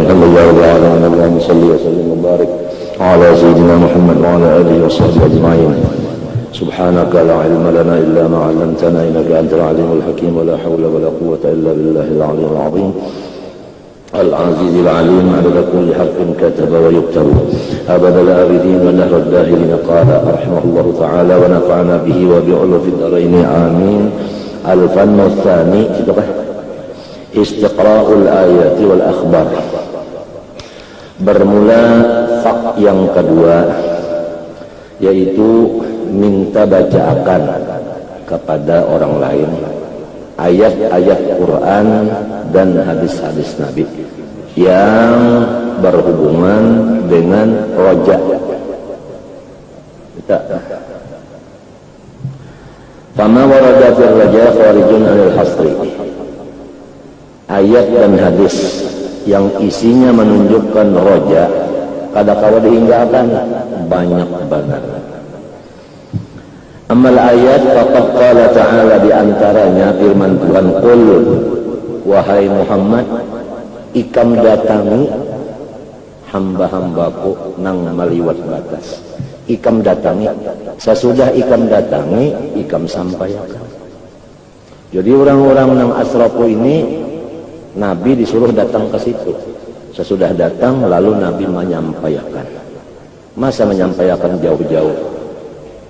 الحمد لله رب العالمين اللهم صل وسلم وبارك على سيدنا محمد وعلى آله وصحبه أجمعين سبحانك لا علم لنا إلا ما علمتنا إنك أنت العليم الحكيم ولا حول ولا قوة إلا بالله العلي العظيم العزيز العليم عدد كل حرف كتب ويكتب أبد الآبدين ونهر الداهرين قال رحمه الله تعالى ونفعنا به وبعلو في الدارين آمين. الفن الثاني istiqra'ul ayati wal akhbar. Bermula fak yang kedua, yaitu minta bacaakan kepada orang lain ayat-ayat Quran dan hadis-hadis Nabi yang berhubungan dengan roja. Fama warada fil raja kharijun 'anil hasri. Ayat dan hadis yang isinya menunjukkan roja kadang-kadang dihinggapkan banyak banget. Amal ayat faqad qala ta'ala, di antaranya firman Tuhan, qul wahai Muhammad, ikam datangi hamba-hambaku nang maliwat batas. Ikam datangi, sesudah ikam datangi, ikam sampaikan. Jadi orang-orang nang asrafu ini Nabi disuruh datang ke situ. Sesudah datang lalu Nabi menyampaikan. Masa menyampaikan jauh-jauh?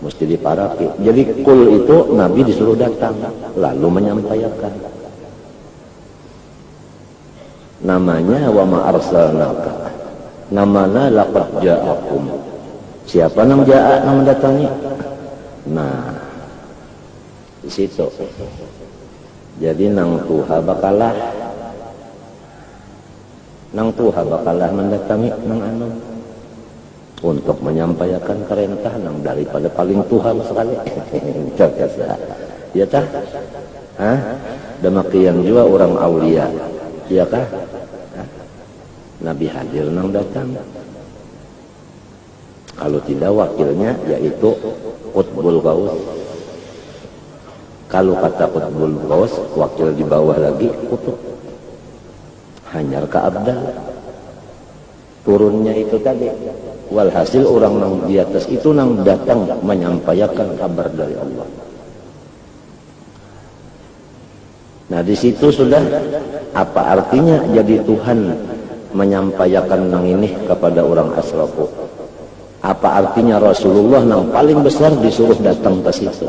Mesti diparaki. Jadi kul itu Nabi disuruh datang lalu menyampaikan. Namanya wa ma arsalnaka. Namana laqad ja'akum. Siapa nang ja'a nang mendatangi? Nah, di situ. Jadi nang tuha bakalah mendatangi nang anu untuk menyampaikan perintah nang daripada paling Tuhan sekali. Ya tah? Demikian juga orang aulia, ya kah? Nabi hadir nang datang. Kalau tidak wakilnya yaitu Qutbul Ghaus. Kalau kata Qutbul Ghaus, wakil di bawah lagi Qutb. Hanyar ke Abdal. Turunnya itu tadi. Walhasil orang nang di atas itu nang datang menyampaikan kabar dari Allah. Nah di situ sudah apa artinya jadi Tuhan menyampaikan nang ini kepada orang asrafu? Apa artinya Rasulullah nang paling besar disuruh datang ke situ?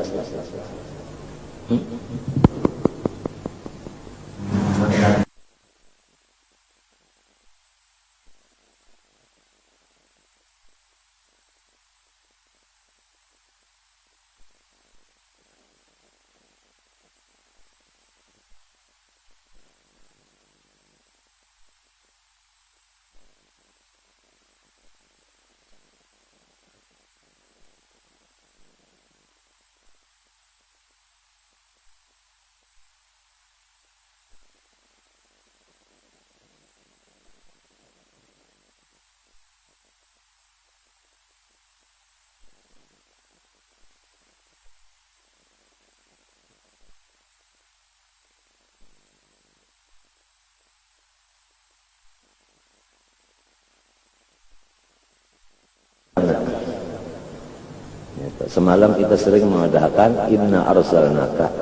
Semalam kita sering mengadakan inna arsalnaka,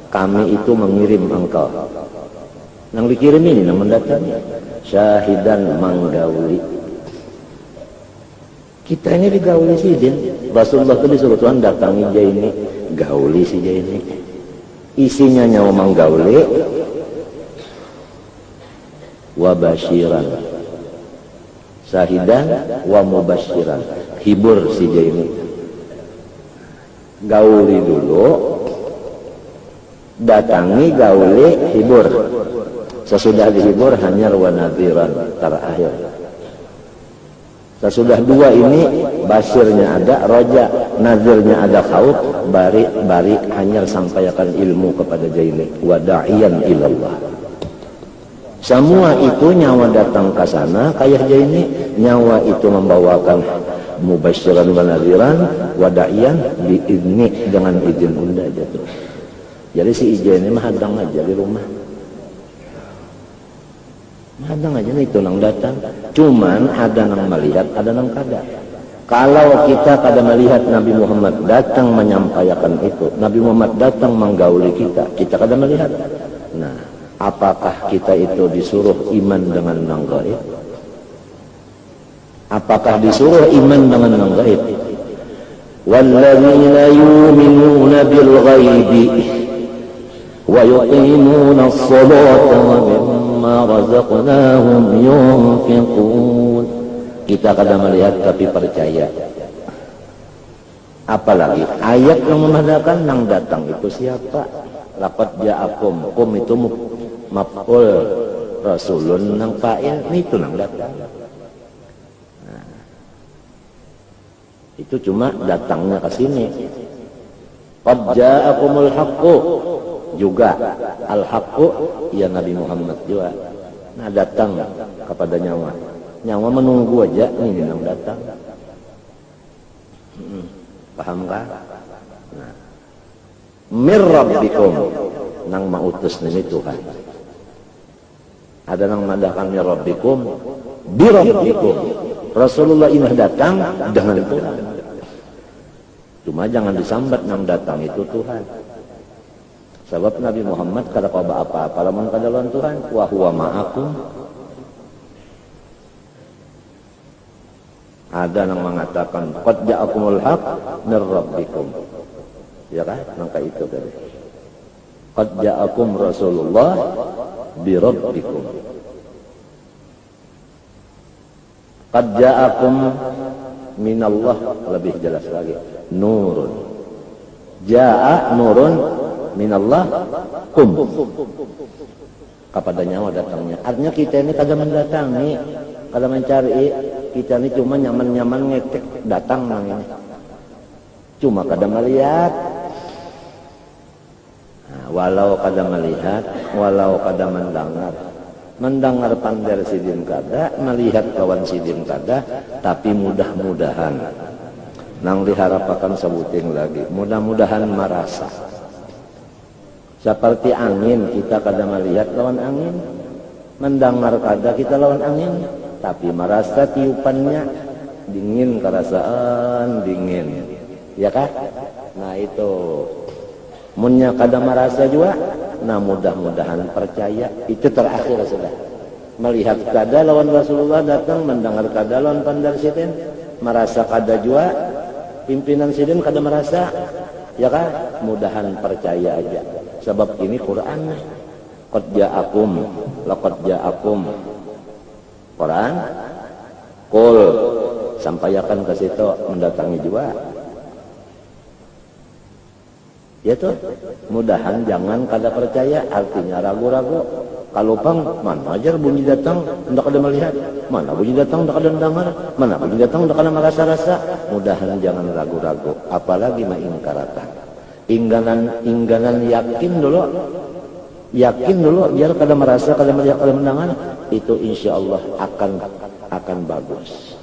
kami itu mengirim engkau. Nang dikirim ini nang mendatangi syahidan manggauli. Kita ini digauli sidin. Rasulullah itu disuruh Tuhan datangi dia ini, gauli si dia ini. Isinya nyawa manggauli wa basyiran. Syahidan wa mubasyiran. Hibur si dia ini. Gauli dulu, datangi, gauli, hibur. Sesudah dihibur hanyar wa nadhiran, terakhir. Sesudah dua ini basirnya ada, roja, nadhirnya ada, khauf, bari hanyar sampaikan ilmu kepada jaini, wa da'iyan ilallah. Semua itu nyawa datang ke sana kayak jaini, nyawa itu membawakan mubasyiran wa nadhiran wa da'iyan biidni, dengan izin bunda aja tuh. Jadi si izin ini mah hadang aja di rumah. Ada aja itu nang datang. Cuman ada nang melihat, ada nang kada. Kalau kita kada melihat Nabi Muhammad datang menyampaikan itu, Nabi Muhammad datang menggauli kita, kita kada melihat. Nah, apakah kita itu disuruh iman dengan nang gaib? Apakah disuruh iman dengan nang gaib? Walladzina yu'minuna bil ghaibi wa yuqimuna as-salata wa mimma razaqnahum yunfiqun. Kita kadang melihat tapi percaya. Apalagi ayat yang memadakan nang datang itu siapa? Laqad ja'akum, kum itu maf'ul, rasulun nang fa'il, itu nang datang. Nah, itu cuma datangnya ke sini. Qad ja'akumul haqqu, juga al-haqqu ya Nabi Muhammad juga. Nah, datang kepada nyawa. Nyawa menunggu aja ini nang datang. Pahamkah? Nah, mir rabbikum nang mautus ini Tuhan. Ada nang madakan mir rabbikum bi rabbikum. Rasulullah ini datang dengan Tuhan. Cuma jangan disambat nang datang itu Tuhan. Sebab Nabi Muhammad kada qaba apa-apa lamun kada lawan Tuhan, wa huwa ma'akum. Ada yang mengatakan qad ja'akumul haq mir rabbikum. Ya kan? Maka itu tadi. Qad ja'akum Rasulullah bi rabbikum. Qad ja'akum minallah, lebih jelas lagi. Nurun. Ja'a nurun minallah kum. Kepada nyawa datangnya. Artinya kita ini kada mendatangi, kada mencari. Kita ini cuma nyaman-nyaman ngetek datang nang ini. Cuma kada melihat. Nah, walau kada melihat, walau kada mendengar. Mendengar pandar sidin kada, melihat kawan sidin kada, tapi mudah-mudahan nang diharapkan sebuting lagi. Mudah-mudahan merasa. Seperti angin, kita kada melihat lawan angin. Mendengar kada kita lawan angin. Tapi merasa tiupannya dingin, kerasaan dingin, ya kan? Nah itu, munnya kada merasa juga. Nah mudah-mudahan percaya. Itu terakhir sudah. Melihat kada lawan Rasulullah datang, mendengar kada lawan pandar sidin, merasa kada juga. Pimpinan sidin kada merasa, ya kan? Mudahan percaya aja. Sebab ini Quran. Qad ja'akum, laqad ja'akum. Quran, kul, sampaikan ke situ, mendatangi juga. Ya tuh, mudahan jangan kada percaya, artinya ragu-ragu. Kalau pang, mana aja bunyi datang, hendak ada melihat. Mana bunyi datang, hendak ada mendengar. Mana bunyi datang, hendak ada merasa-rasa. Mudahan jangan ragu-ragu, apalagi mengingkaratan. Ingganan yakin dulu. Yakin dulu, biar kada merasa, kada melihat, kada mendengar. Itu insya Allah akan bagus.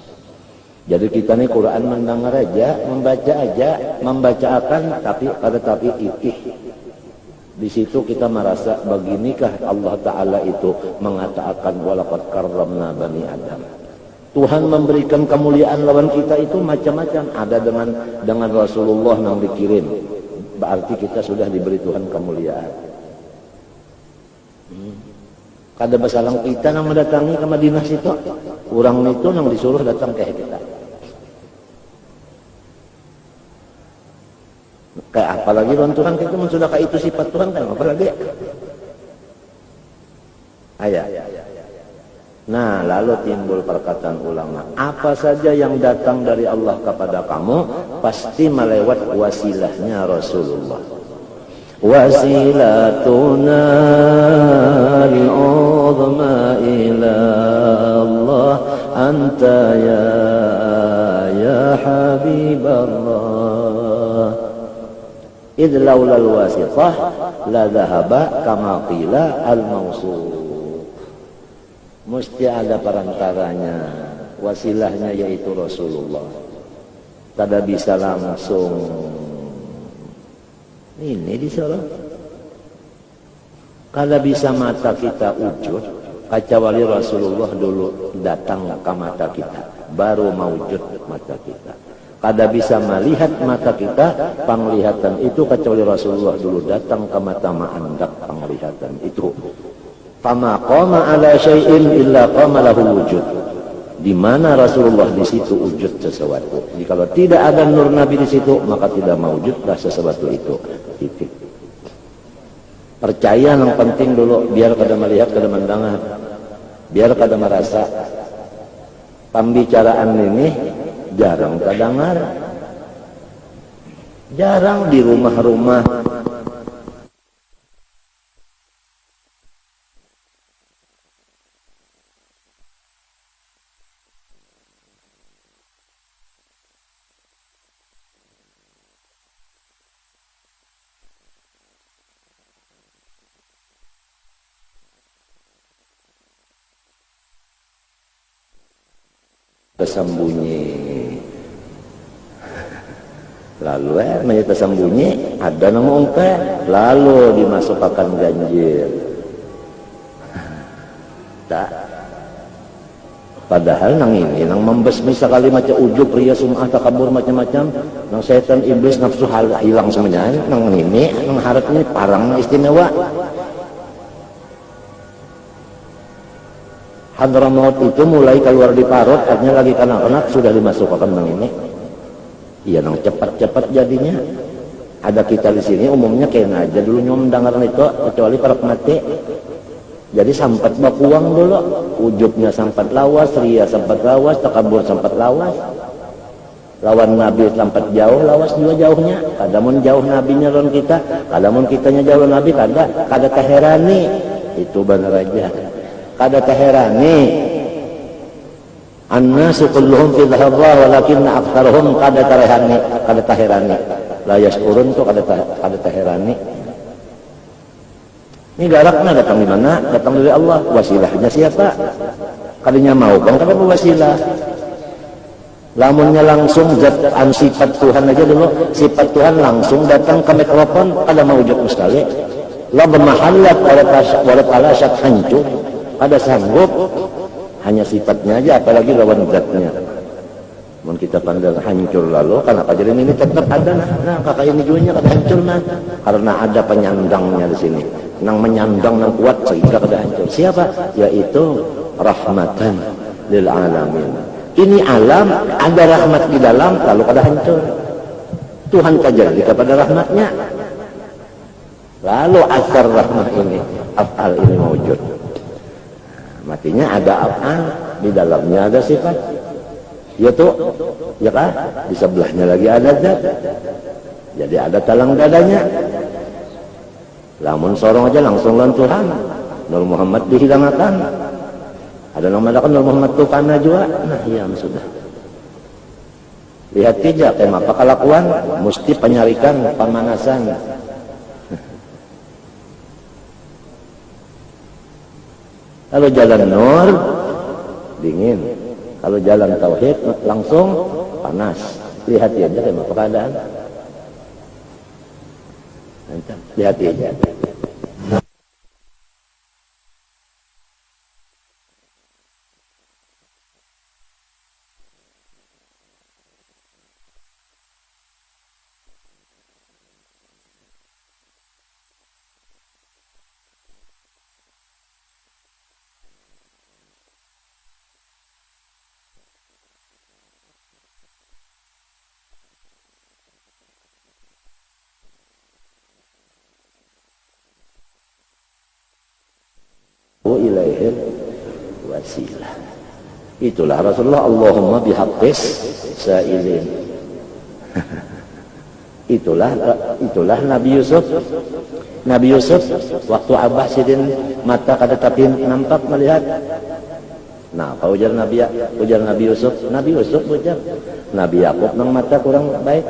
Jadi kita nih Quran mendengar aja, membaca akan, tapi ikih. Di situ kita merasa baginikah Allah Ta'ala itu mengatakan walaqad karramna bani Adam. Tuhan memberikan kemuliaan lawan kita itu macam-macam. Ada dengan Rasulullah yang dikirim. Berarti kita sudah diberi Tuhan kemuliaan. Kada basalang kita nang mendatangi ke Madinah situ. Orang itu nang disuruh datang ke kita. Kayak apalagi lawan Tuhan kita sudah kayak itu sifat Tuhan kan apalagi. Ayat. Nah, lalu timbul perkataan ulama, apa saja yang datang dari Allah kepada kamu pasti melewat wasilahnya Rasulullah. Wasilatuna al-uzma ila Allah anta ya Habiballah. Idh laulal wasitah la dhahaba kama qila al-mawsul. Mesti ada perantaranya, wasilahnya yaitu Rasulullah. Tidak bisa langsung ini disuruh. Kalau bisa mata kita ujud, kecuali Rasulullah dulu datang ke mata kita, baru mawujud mata kita. Kada bisa melihat mata kita, penglihatan itu kecuali Rasulullah dulu datang ke mata ma'andak penglihatan itu. Fama qama ala syai'in illa qama lahu wujud. Di mana Rasulullah di situ wujud sesuatu. Jadi kalau tidak ada nur Nabi di situ, maka tidak mewujudlah sesuatu itu. Titik. Percaya yang penting dulu, biar kada melihat, kada mendengar, biar kada merasa. Pembicaraan ini jarang terdengar, jarang di rumah-rumah. Tersembunyi, lalu menjadi tersembunyi ada nama ungkap, lalu dimasukkan ganjil. Tak, padahal nang ini nang membesmi sekali macam ujub, ria, sum'ah, takabur macam-macam, nang setan, iblis, nafsu hilang semuanya. Nang ini nang harap ini parang istimewa. Hadramaut itu mulai keluar di parut, artinya lagi kanak-kanak sudah dimasukkan nang ini. Iya, nang cepat-cepat jadinya. Ada kita di sini umumnya kena aja dulu nyom dengaran itu, kecuali para mati. Jadi sampat bakuang dulu, ujubnya sampat lawas, ria sampat lawas, takabur sampat lawas. Lawan Nabi sampat jauh, lawas juga jauhnya. Kadamun jauh Nabinya lawan kita, kadamun kitanya jauh Nabi, kada keherani. Itu benar aja. Kada taherani annasu kulluhum fi dhahra walakinna aktsaruhum kada taherani la yashkurun tu kada taherani. Ini galakna datang di mana? Datang dari Allah. Wasilahnya siapa? Kadinya mau kan kada wasilah. Lamunnya langsung zat sifat Tuhan aja dulu, sifat Tuhan langsung datang ke mikrofon kada mawujud sekali. La bemahallat wala talashat hancur. Ada sanggup, hanya sifatnya aja, apalagi lawan zatnya. Mun kita pandang hancur lalu, kenapa jadi ini tetap ada? Nah, kakak ini juga kada hancur nah, karena ada penyandangnya di sini. Nang menyandang nang kuat sehingga kada hancur. Siapa? Yaitu rahmatan lil alamin. Ini alam ada rahmat di dalam, lalu kada hancur. Tuhan tajalli kepada rahmatnya. Lalu asar rahmat ini, afal ini mewujud. Matinya ada af'al, di dalamnya ada sifat. Ya tuh, ya kan? Di sebelahnya lagi ada zat. Jadi ada talang dadanya. Lamun sorong aja langsung lawan Tuhan. Nur Muhammad dihilangkan. Ada nama kan Nur Muhammad Tuhan juga. Nah, iya sudah. Lihat tidak, tema apa kelakuan? Mesti penyarikan, pemanasan. Kalau jalan nur, dingin. Kalau jalan tauhid, langsung panas. Lihat aja tema keadaan. Lihat aja. Ilaihil wasilah. Itulah Rasulullah, Allahumma bihaqqis sa'ilin. Itulah Nabi Yusuf. Nabi Yusuf waktu Abah sidin mata kada tapi nampak melihat. Nah, apa ujar Nabi Yusuf? Nabi Yusuf ujar. Nabi Yakub nang mata kurang baik.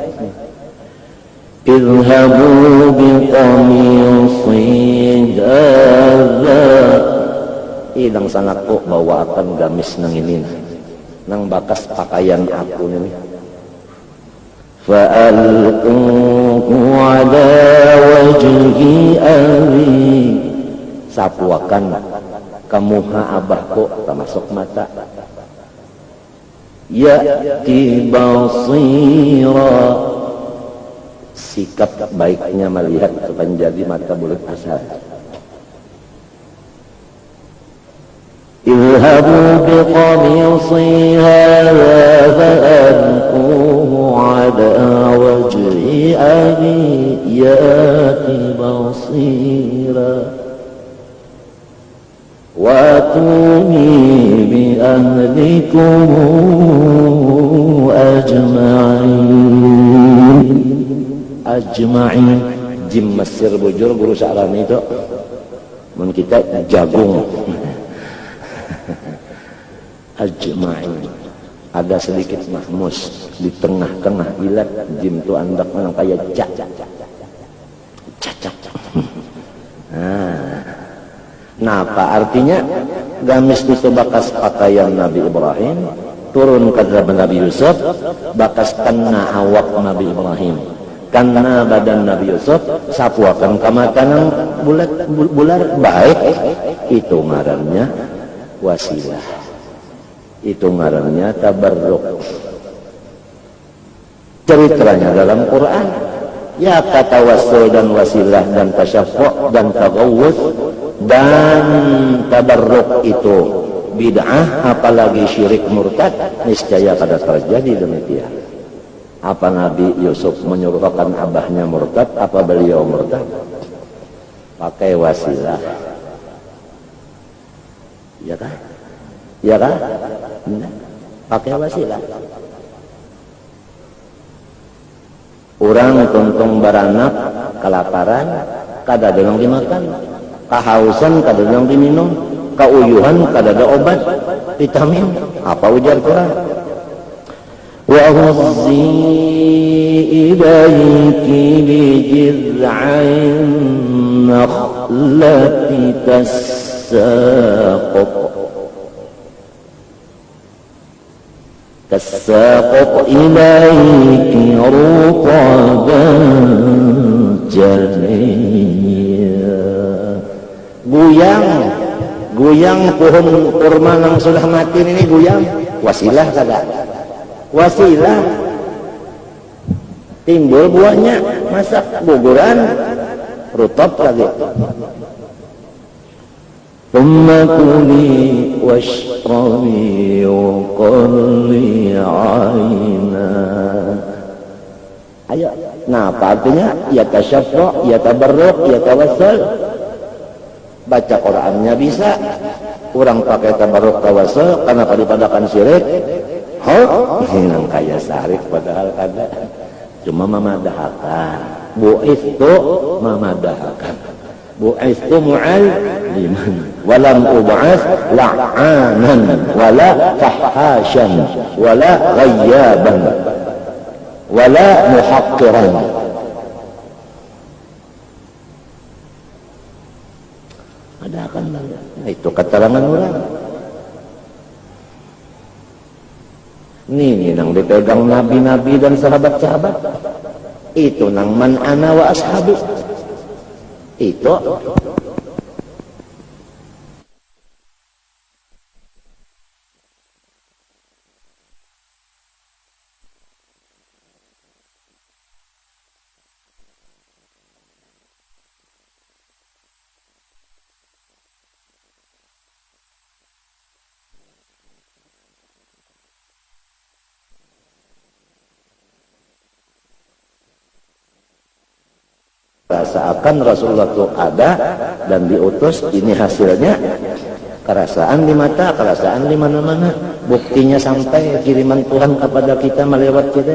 Idhabu biqamisi hadza. Idang sangatku bawa akan gamis nang ini nang bakas pakaian aku ini. Fa'alquhu ala wajhi abi. Sapuakan kamuha abahku termasuk mata. Ya'ti basira, sikap baiknya melihat menjadi mata bulat asar. Idhabu biqamisi hadha fa'alquhu ala wajhi abi ya'ti basira وَأَتُونِي بِأَهْلِكُمْ أَجْمَعِينَ. Jim Mesir bujur guru Sa'rani itu mun kita jagung. Ajma'in, ada sedikit mahmus di tengah-tengah ilat. Jim itu andak orang kayak cacak. Napa artinya? Gamis itu bakas pakaian Nabi Ibrahim, turun ke Nabi Yusuf, bakas kena awak Nabi Ibrahim, kena badan Nabi Yusuf, sapuakan kamatanan bular baik. Itu ngarannya wasilah, itu ngarannya tabarruk. Ceritanya dalam Quran, ya kata wasul dan wasilah dan tasyaffu' dan tagawus dan tabarruk itu bid'ah, apalagi syirik murtad, niscaya pada terjadi demikian. Apa Nabi Yusuf menyuruhkan abahnya murtad? Apa beliau murtad? Pakai wasilah, ya kan? Ya kan? Pakai wasilah. Orang tuntung baranak, kelaparan, kada ada yang dimakan, kahausan kada ada yang diminum, kauyuhan kada ada obat, vitamin. Apa ujar Quran? Wa huzzi ilayki bijiz'in nakhlati تساقط إليك رطبا جنيا. Guyang pohon kurma yang sudah mati ini guyang. Wasilah kada? Wasilah. Timbul buahnya, masak guguran, rutab lagi. ثم كلي واشربي وقري عينا. Ayo, nah apa artinya? Ya tasyaffu', ya tabarruk, ya tawassul. Baca Qur'annya bisa. Orang pakai tabarruk tawassul karena daripada syirik. Nang kaya sarik padahal kada. Cuma memadahakan. Bu'ithu memadahakan. Bu'ithu mu'alliman walam ub'ats la'anan wala fahhasyan wala ghayyaban wala muhaqqiran. Ada akan itu keterangan orang. Ini nang dipegang nabi-nabi dan sahabat-sahabat. Itu nang man ana wa ashabi. Itu seakan Rasulullah itu ada dan diutus. Ini hasilnya kerasaan di mata, kerasaan di mana-mana. Buktinya sampai kiriman Tuhan kepada kita melewat kita.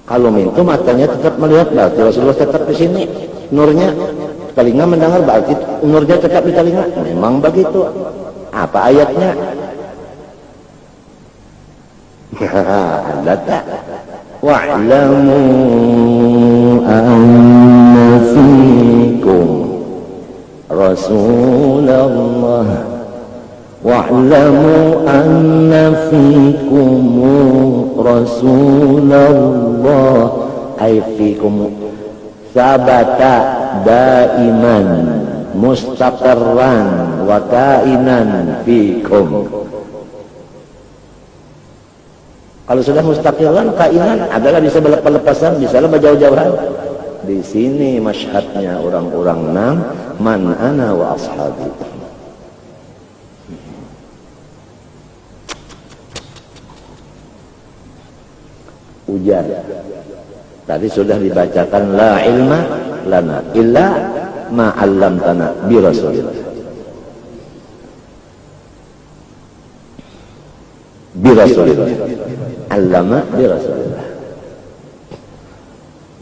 Kalau itu matanya tetap melihat, berarti Rasulullah tetap di sini. Nurnya, telinga mendengar, berarti nurnya tetap di telinga. Memang begitu. Apa ayatnya? Ada tak? Wa'lamu anna fikum Rasulullah wa'lamu anna fikum Rasulullah ay fikum sabata daiman mustaqarran wa kainan fikum. Kalau sudah mustaqirran, kainan adalah bisa berlepas-lepasan, bisa berjauh-jauhan. Di sini masyhadnya orang-orang nam, man ana wa ashabi. Ujar. Tadi sudah dibacakan la ilma lana illa ma 'allamtana bi rasulillah. Bi rasulillah. 'Allama bi rasulillah.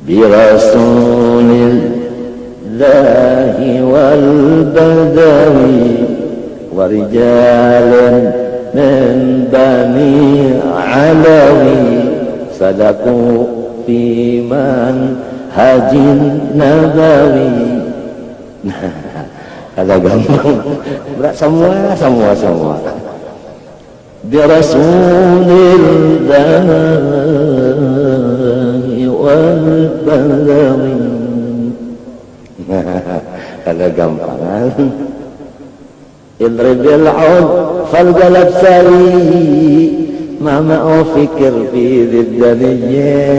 Bi rasulillahi wal badawi wa rijalan min bani 'alawi sadaku fiman hajin nabawi. Kalau gampang berat semua bi rasulillahi wal badawi. Kalau gampang idribil 'ud fal galab sari ما أفكر في ذي الدنيا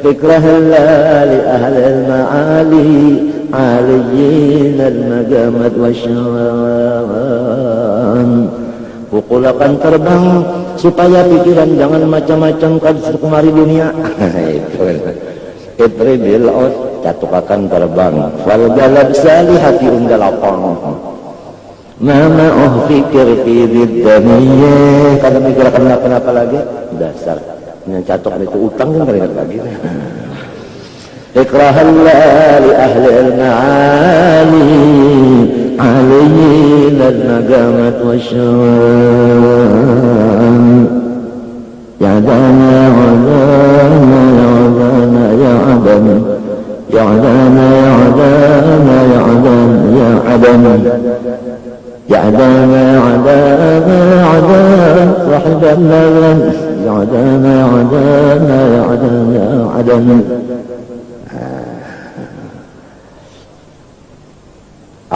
فكره لأهل المعالي عاليين المقامات والشوان. Pukul akan terbang supaya pikiran jangan macam-macam kemari dunia. Idribil 'ud catuk akan terbang fal galab sali hati unggal lapang. Mama fikir fi dunia. Kalau mikir kenapa lagi dasar yang catok itu utang kan keringat lagi. Ikrahalla li ahli al-ma'ali aliyin al-magamat wasyawan. Ya'dana ya'dana ya'dana ya'dana ya'dana ya'dana ya'dana يعدانا عدانا عدانا صاحب اللبن يعدانا عدانا يعدانا عدانا.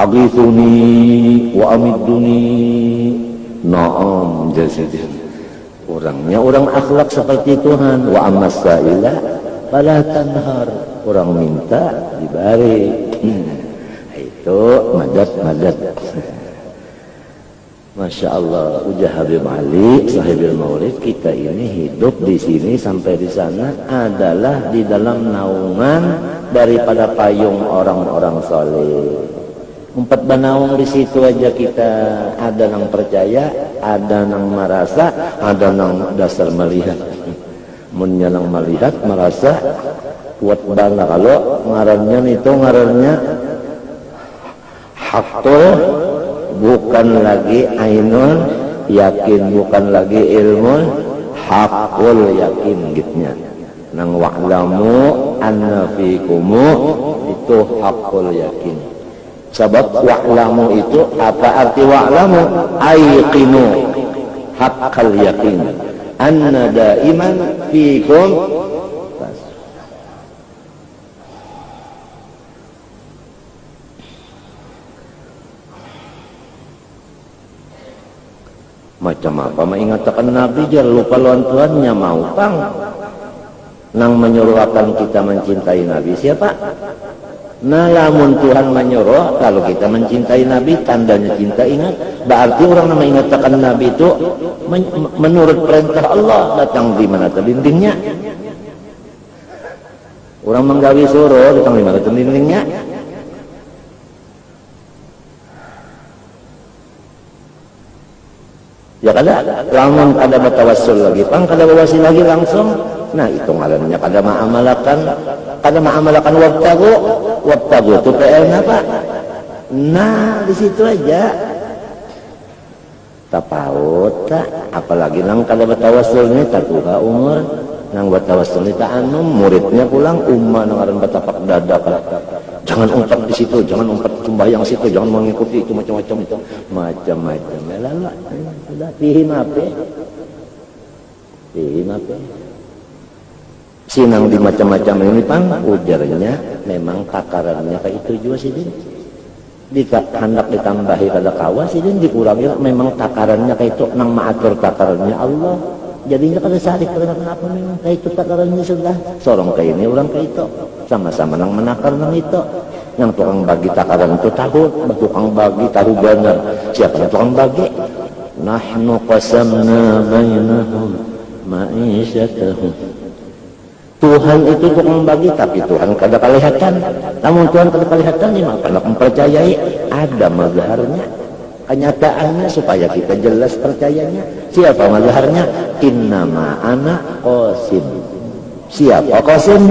أغيثني وأمدني. Naam jasadin. Orangnya orang akhlak seperti Tuhan. Wa ammas sa'ila fala tanhar. Orang minta diberi. Itu madad. Masya Allah, ujar Habib Ali, Sahibul Maulid, kita ini hidup di sini sampai di sana adalah di dalam naungan daripada payung orang-orang soleh. Empat banaung di situ aja kita, ada yang percaya, ada yang merasa, ada yang dasar melihat. Munnya yang melihat, merasa, kuat banget. Kalau ngarannya hakul, bukan lagi ainun, yakin bukan lagi ilmun, hakul yakin gitnya. Nang wa'lamu anna fikumu itu hakul yakin. Sebab wa'lamu itu apa arti wa'lamu? Aiqinu haqqal yakin. Anna daiman fikum. Macam apa mengingatkan Nabi jangan lupa lawan Tuhannya mau pang nang menyuruh akan kita mencintai Nabi siapa? Nah lamun Tuhan menyuruh kalau kita mencintai Nabi tandanya cinta. Ingat berarti orang yang mengingatkan Nabi itu menurut perintah Allah datang di mana dindingnya. Orang menggawi suruh datang di mana dindingnya. Ya kada, lamun kada bertawassul lagi, pang kada berwasi lagi langsung. Nah itu ngarannya kada ma'amalakan wabtagu itu PL apa? Nah di situ aja. Tapaut tak, apalagi nang kada bertawassulnya tatuha umur, nang bertawassulnya tak muridnya pulang umma nang aran batapak dada. Jangan umpat di situ, jangan umpat sembahyang situ, jangan mengikuti itu macam-macam itu. Macam-macam. Lalu sudah pihim apa? Sinang di macam-macam ini pang ujarnya memang takarannya kayak itu juga sih. hendak ditambahi kada kawas ini dikurangi memang takarannya kayak itu nang maatur takarannya Allah jadinya kada sarik kenapa memang kayak itu takarannya sudah sorong kayak ini orang kayak itu sama-sama nang menakar nang itu yang tukang bagi takaran itu tahu tukang bagi tahu benar siapa yang tukang bagi nahnu qasamna bainahum ma'isyatahum Tuhan itu tukang bagi tapi Tuhan kada kelihatan namun Tuhan kada kelihatan ni maka mempercayai ada mazharnya kenyataannya supaya kita jelas percayanya siapa mazharnya innama ana qasim siapa qasim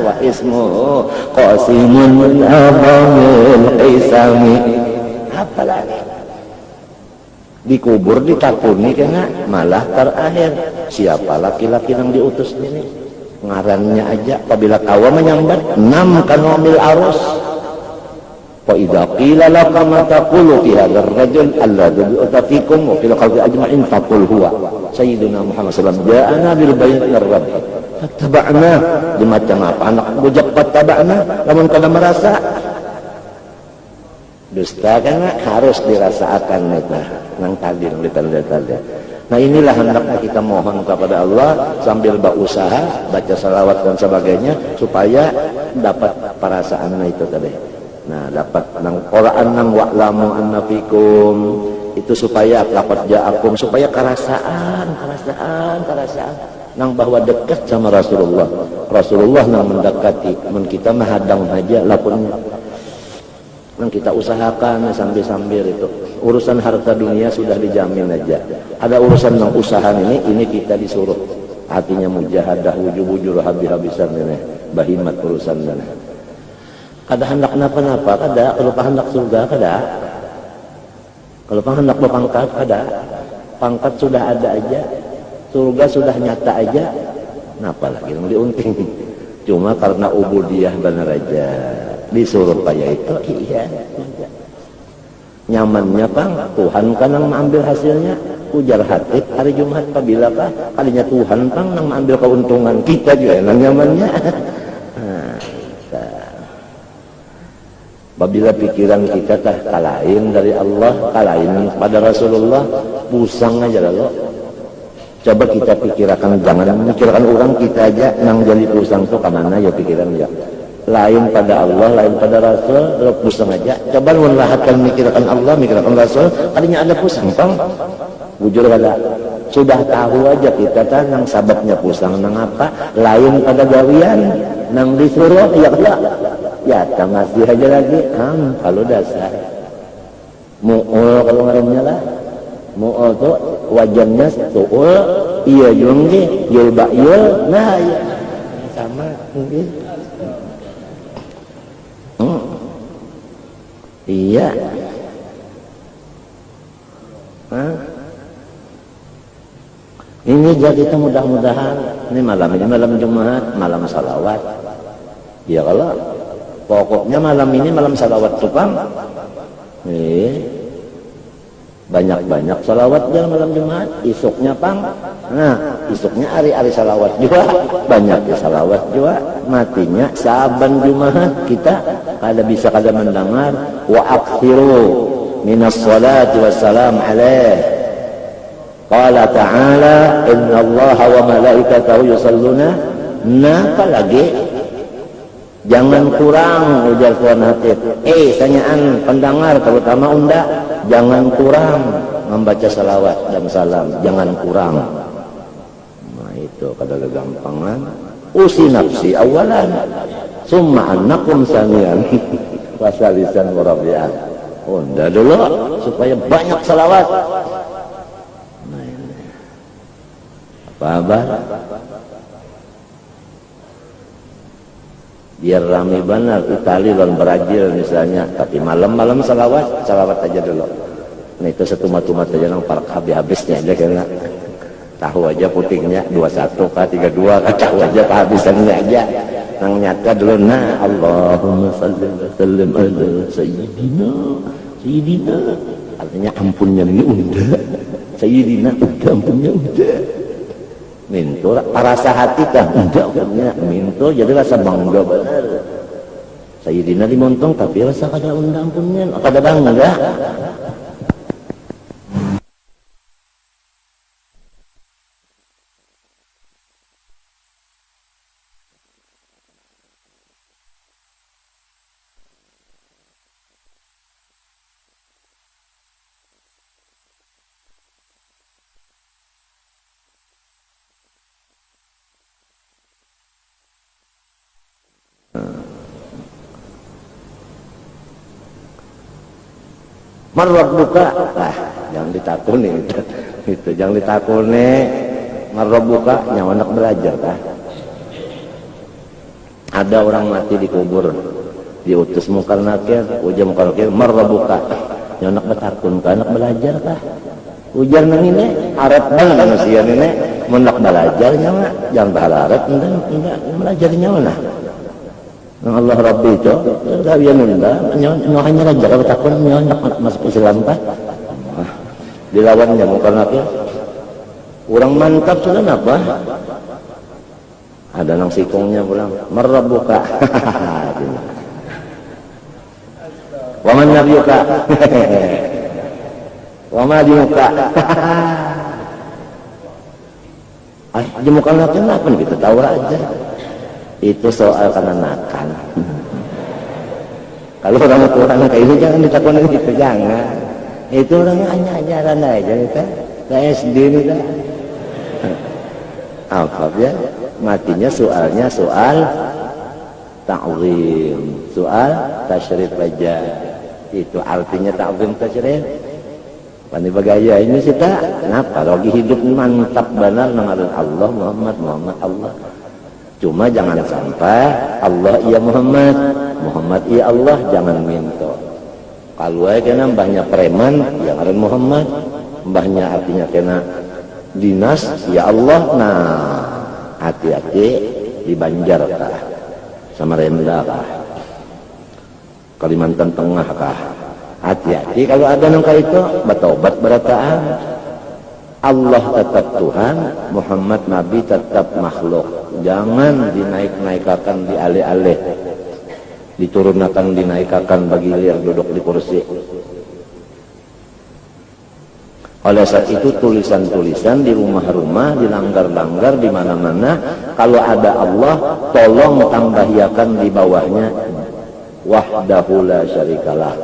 wa ismuhu qasimun min abamil isami apalagi dikubur ditakuni kena malah terakhir siapa laki-laki yang diutus ini ngarannya aja apabila kawa menyambat 6 kanomil arus fa idza qila laka ma taqulu fi hadzal rajul alladhi utafikum wa fil khalqi ajma'in faqul huwa sayyiduna Muhammad sallallahu alaihi wasallam ja'ana bil bayyinati min rabb fattaba'na di macam apa anak bujak fattaba'na lamun kada merasa dusta kan harus dirasakan itu nang tadi nang ditanda-tanda. Nah inilah hendaknya kita mohon kepada Allah sambil berusaha baca salawat dan sebagainya supaya dapat perasaan itu tadi. Nah dapat nang Quran nang wa'lamu annafikum itu supaya lapat ja'akum supaya kerasaan nang bahwa dekat sama Rasulullah. Rasulullah nang mendekati men kita menghadang aja lapunnya. Yang kita usahakan sambil-sambil itu urusan harta dunia sudah dijamin aja ada urusan yang usaha ini kita disuruh hatinya mujahadah wujud-wujud habis-habisan ini bahimat urusan dan kada hendak napa-napa kada kalau hendak surga kada kalau hendak berpangkat kada pangkat sudah ada aja surga sudah nyata aja napa lagi yang diunting cuma karena ubudiyah benar aja disuruh kayak itu iya nyamannya Bang Tuhan kan yang mengambil hasilnya ujar hati hari Jumat apabila kah kalinya Tuhan Bang yang mengambil keuntungan kita juga yang nyamannya apabila pikiran kita tah kalahin dari Allah kalahin pada Rasulullah pusang aja lalu coba kita pikirkan jangan memikirkan orang kita aja yang jadi pusang tuh kemana ya pikiran ya lain pada Allah, lain pada Rasul, lo pusing aja. Coba menlahatkan mikirkan Allah, mikirkan Rasul, tadinya ada pusing, Bang. Bujur kada. Sudah tahu aja kita kan nang sababnya pusing nang apa, lain pada gawian, nang disuruh ya kada. Ya, masih aja lagi, kalau dasar. Mu'ul kalau ngarannya lah. Mu'ul tuh wajannya tu'ul, iya junggi, yul ba'yul, nah ya. Sama mungkin. Iya. Ini jadi itu mudah-mudahan ini malam Jumat, malam salawat. Ya kalau pokoknya malam ini malam salawat tukang. Banyak-banyak salawat jangan malam Jumat, isuknya Pang. Nah, isuknya hari-hari salawat juga, banyak ya salawat juga. Matinya saban Jumat kita kada bisa kada mendengar wa akthiru minas salati wassalam alaih. Qala ta'ala innallaha wa malaikatahu yusalluna. Nah, apalagi jangan kurang ujar Tuhan Hatib. Tanyaan pendengar terutama unda, jangan kurang membaca salawat dan salam, jangan kurang. Nah itu kada gampangan. Usi nafsi awalan, summa annakum sanian, wasalisan warabi'an. Unda dulu supaya banyak salawat. Nah ini apa? Biar rame benar Itali dan Brazil misalnya, tapi malam-malam salawat aja dulu. Nah itu setumat-tumat aja nang park habisnya aja kena tahu aja putingnya 21 kah 32 kah tahu aja kehabisannya aja nang nyata dulu. Nah Allahumma salli wa sallim ala sayyidina artinya ampunnya ini unda sayyidina unda ampunnya unda minto rasa hati kan enggak minto jadi rasa bangga benar Sayyidina dimontong tapi rasa kada undang punnya kada bangga. Marrabbuka, jangan ditakuni itu jangan ditakuni. Marrabbuka nyawa anak belajar kah? Ada orang mati dikubur, diutus Munkar Nakir, ujar Munkar Nakir, marrabbuka nyawa anak betakun kah? Anak belajar kah? Ujar nang ini harap banget manusia ini menak belajar nyawa, jangan berharap enggak belajar nyawa nah. Nang Allah Rabbi itu gawian unda nyawa hanya raja kalau takun nyawa masuk Islam kah? Dilawannya Munkar Nakir. Orang mantap sudah apa? Ada nang sikongnya pulang. Marrabbuka. Wa man nabiyuka. Wa ma dinuka. Di Munkar Nakir apa kita tahu aja. Itu soal kanakan. Kalau orang kurang kayak itu jangan ditakutin gitu, jangan. Itu orangnya hanya ajaran aja kita. Kayak SD nih dah. Apa ya? Matinya soalnya soal ta'zim, soal tasyrif aja. Itu artinya ta'zim tasyrif. Pani bagaya ini kita kenapa lagi hidup mantap benar dengan Allah Muhammad Allah. Cuma jangan sampai Allah iya Muhammad, Muhammad iya Allah, jangan minta. Kalau kena mbahnya preman, yang ada Muhammad, mbahnya artinya kena dinas, ya Allah. Nah, hati-hati di Banjar kah, Samarinda kah, Kalimantan Tengah kah, hati-hati kalau ada nangka itu bertobat berataan. Allah tetap Tuhan, Muhammad Nabi tetap makhluk. Jangan dinaik-naikakan, dialih-alih, diturunkan, dinaikakan bagi liar duduk di kursi. Oleh saat itu tulisan-tulisan di rumah-rumah, di langgar-langgar, di mana-mana, kalau ada Allah, tolong tambahkan di bawahnya wahdahu la syarikalah.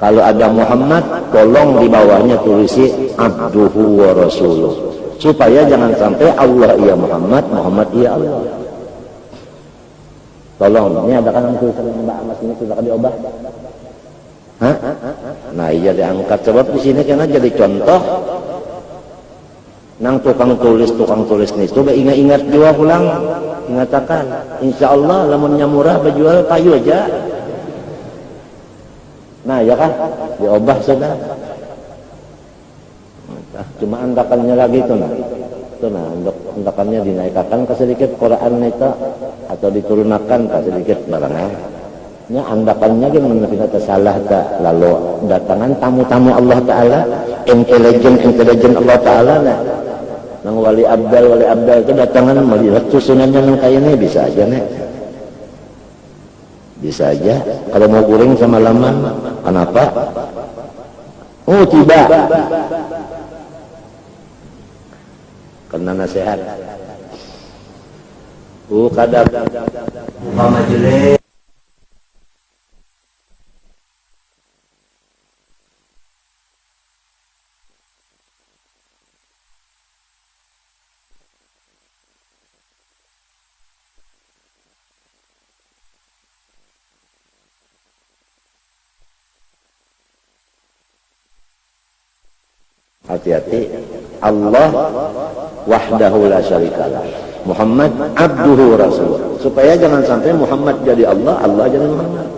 Kalau ada Muhammad, tolong di bawahnya tulisi abduhu wa rasuluh. Supaya jangan sampai Allah iya Muhammad, Muhammad iya Allah. Tolong, ini ada kan tulisan Mbak Amas ini sudah diubah. Hah? Nah iya diangkat, sebab di sini karena jadi contoh. Nang tukang tulis nih, coba ingat-ingat juga pulang, ingatakan, insya Allah lamunnya murah berjual kayu aja. Nah ya kan, diubah sudah. Cuma andakannya lagi itu nah. Itu nah, andakannya dinaikkan ke sedikit Quran itu atau diturunkan ke sedikit barangnya. Nya andakannya gimana kita salah tak, lalu datangan tamu-tamu Allah Taala, intelijen Allah Taala nah. Nang wali abdal itu datangan melihat susunannya nang kayak ini bisa aja nih. Bisa aja kalau mau guring sama laman. Kenapa? Oh tiba kena nasihat. Kadang buka majelis hati-hati. Allah wahdahu la syarikalah, Muhammad abduhu rasul. Supaya jangan sampai Muhammad jadi Allah, Allah jadi Muhammad.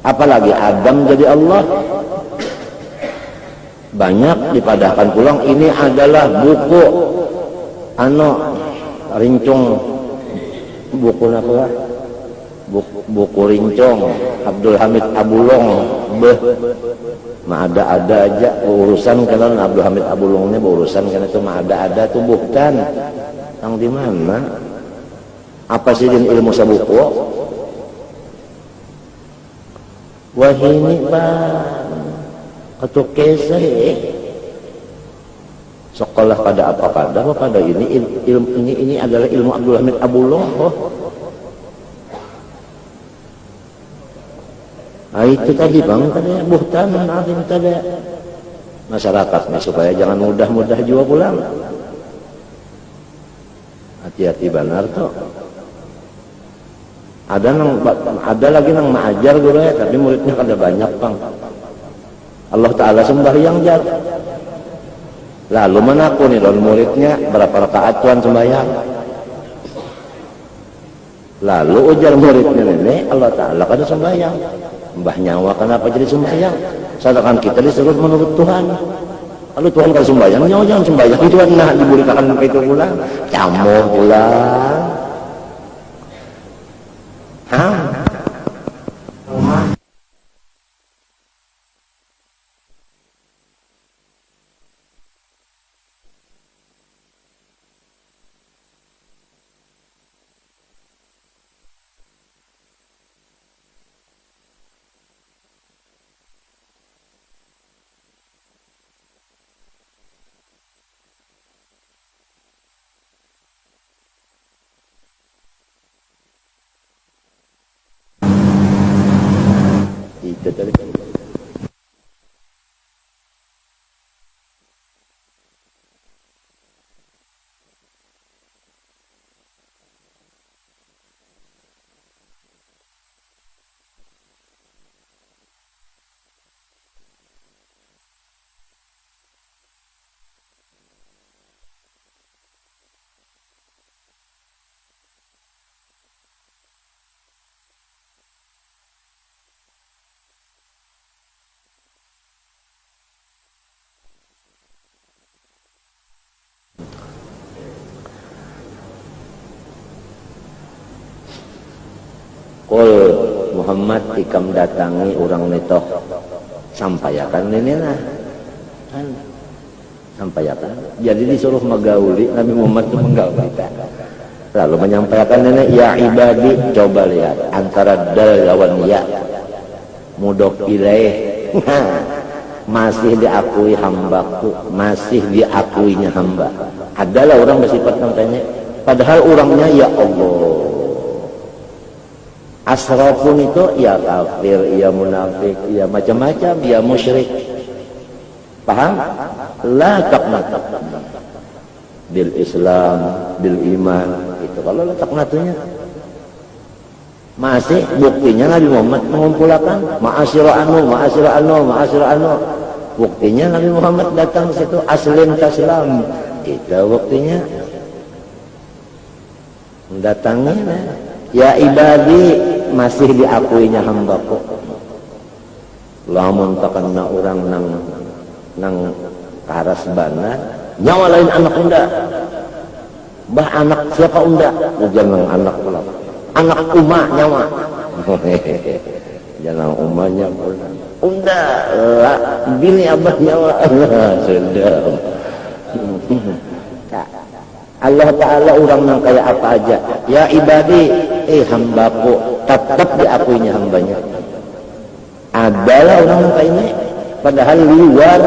Apalagi Adam jadi Allah. Banyak dipadahkan pulang, ini adalah buku rincong buku apa? Buku rincong Abdul Hamid Abulong ada aja urusan karena Abdul Hamid Abulongnya berurusan karena itu ada tuh bukan yang di mana apa sih ilmu sabuku wahini bang ketukese sekolah pada apa pada ini adalah ilmu Abdul Hamid Abullah. Nah, itu tadi bang tadi buhtanan azim tadi masyarakatnya supaya jangan mudah juga pulang. Hati-hati benar tuh. Ada lagi nang mengajar guru ya, tapi muridnya kada banyak bang. Allah Ta'ala sembahyang jar. Lalu mana aku nih don muridnya berapa rakaat tuan sembahyang. Lalu ujar muridnya nenek Allah Ta'ala kada sembahyang. Mbah nyawa kenapa jadi sembahyang? Sedangkan kita disuruh menurut Tuhan. Lalu Tuhan kada sembahyang, nyawa jangan sembahyang. Tuhan nah diberikan itu pulang, camoh pulang. Hah? Itu tadi. Kul Muhammad ikam datangi orang nitoh sampaikan ini lah kan sampaikan jadi disuruh magauli Nabi Muhammad itu menggauli lalu menyampaikan nenek ya ibadi coba lihat antara dal lawan ya mudok ilaih masih diakui hambaku masih diakuinya hamba adalah orang bersifat sampainya padahal orangnya ya Allah. Asrafun itu ya kafir, ya munafik, ya macam-macam, ya musyrik. Paham? La taqnat bil Islam, bil iman. Itu kalau la taqnatunya. Masih buktinya Nabi Muhammad mengumpulkan ma'asyira anu. Buktinya Nabi Muhammad datang ke situ aslim taslam. Itu buktinya. Mendatanginya. Ya ibadi masih diakuinya hambaku. Lamun takana orang nang karas bana nyawa lain anak unda. Bah anak siapa unda? Jangan anak pula. Anak umma nyawa. Jangan umanya pula. Unda bini abah nyawa. Sudah. Allah Ta'ala orang yang kayak apa aja ya ibadi hambaku tetap diakuinya hambanya adalah orang yang kayak ini padahal luar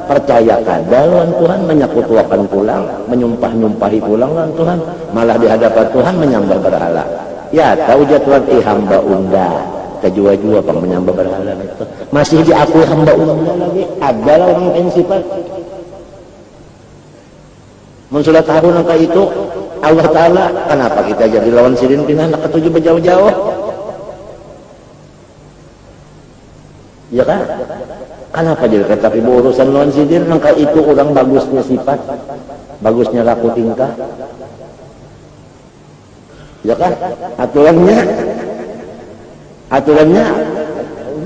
percaya kadal Tuhan menyekutuakan pulang menyumpahi pulang Tuhan malah di hadapan Tuhan menyembah berhala ya tahu aja Tuhan hamba unda kejua-jua pang menyembah berhala itu masih diakui hamba unda lagi adalah orang yang sifat mensulat tahun angka itu Allah Ta'ala kenapa kita jadi lawan sirin pindah nak ketujuh berjauh-jauh ya kan kenapa jadi kata ibu urusan lawan sirin angka itu orang bagusnya sifat bagusnya laku tingkah ya kan aturannya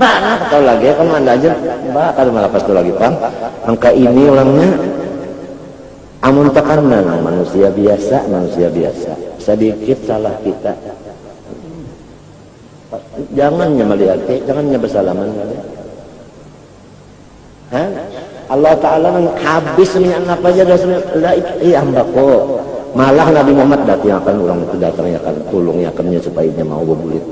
banyak atau lagi kan anda aja bakal malah pas itu lagi pang angka ini orangnya amun takarna manusia biasa sedikit salah kita jangannya melihat jangannya bersalaman Allah Ta'ala habis minyak apa aja Rasulullah hambaku malah Nabi Muhammad datangkan orang itu datangnya akan tulungnya akannya supaya dia mau berbulit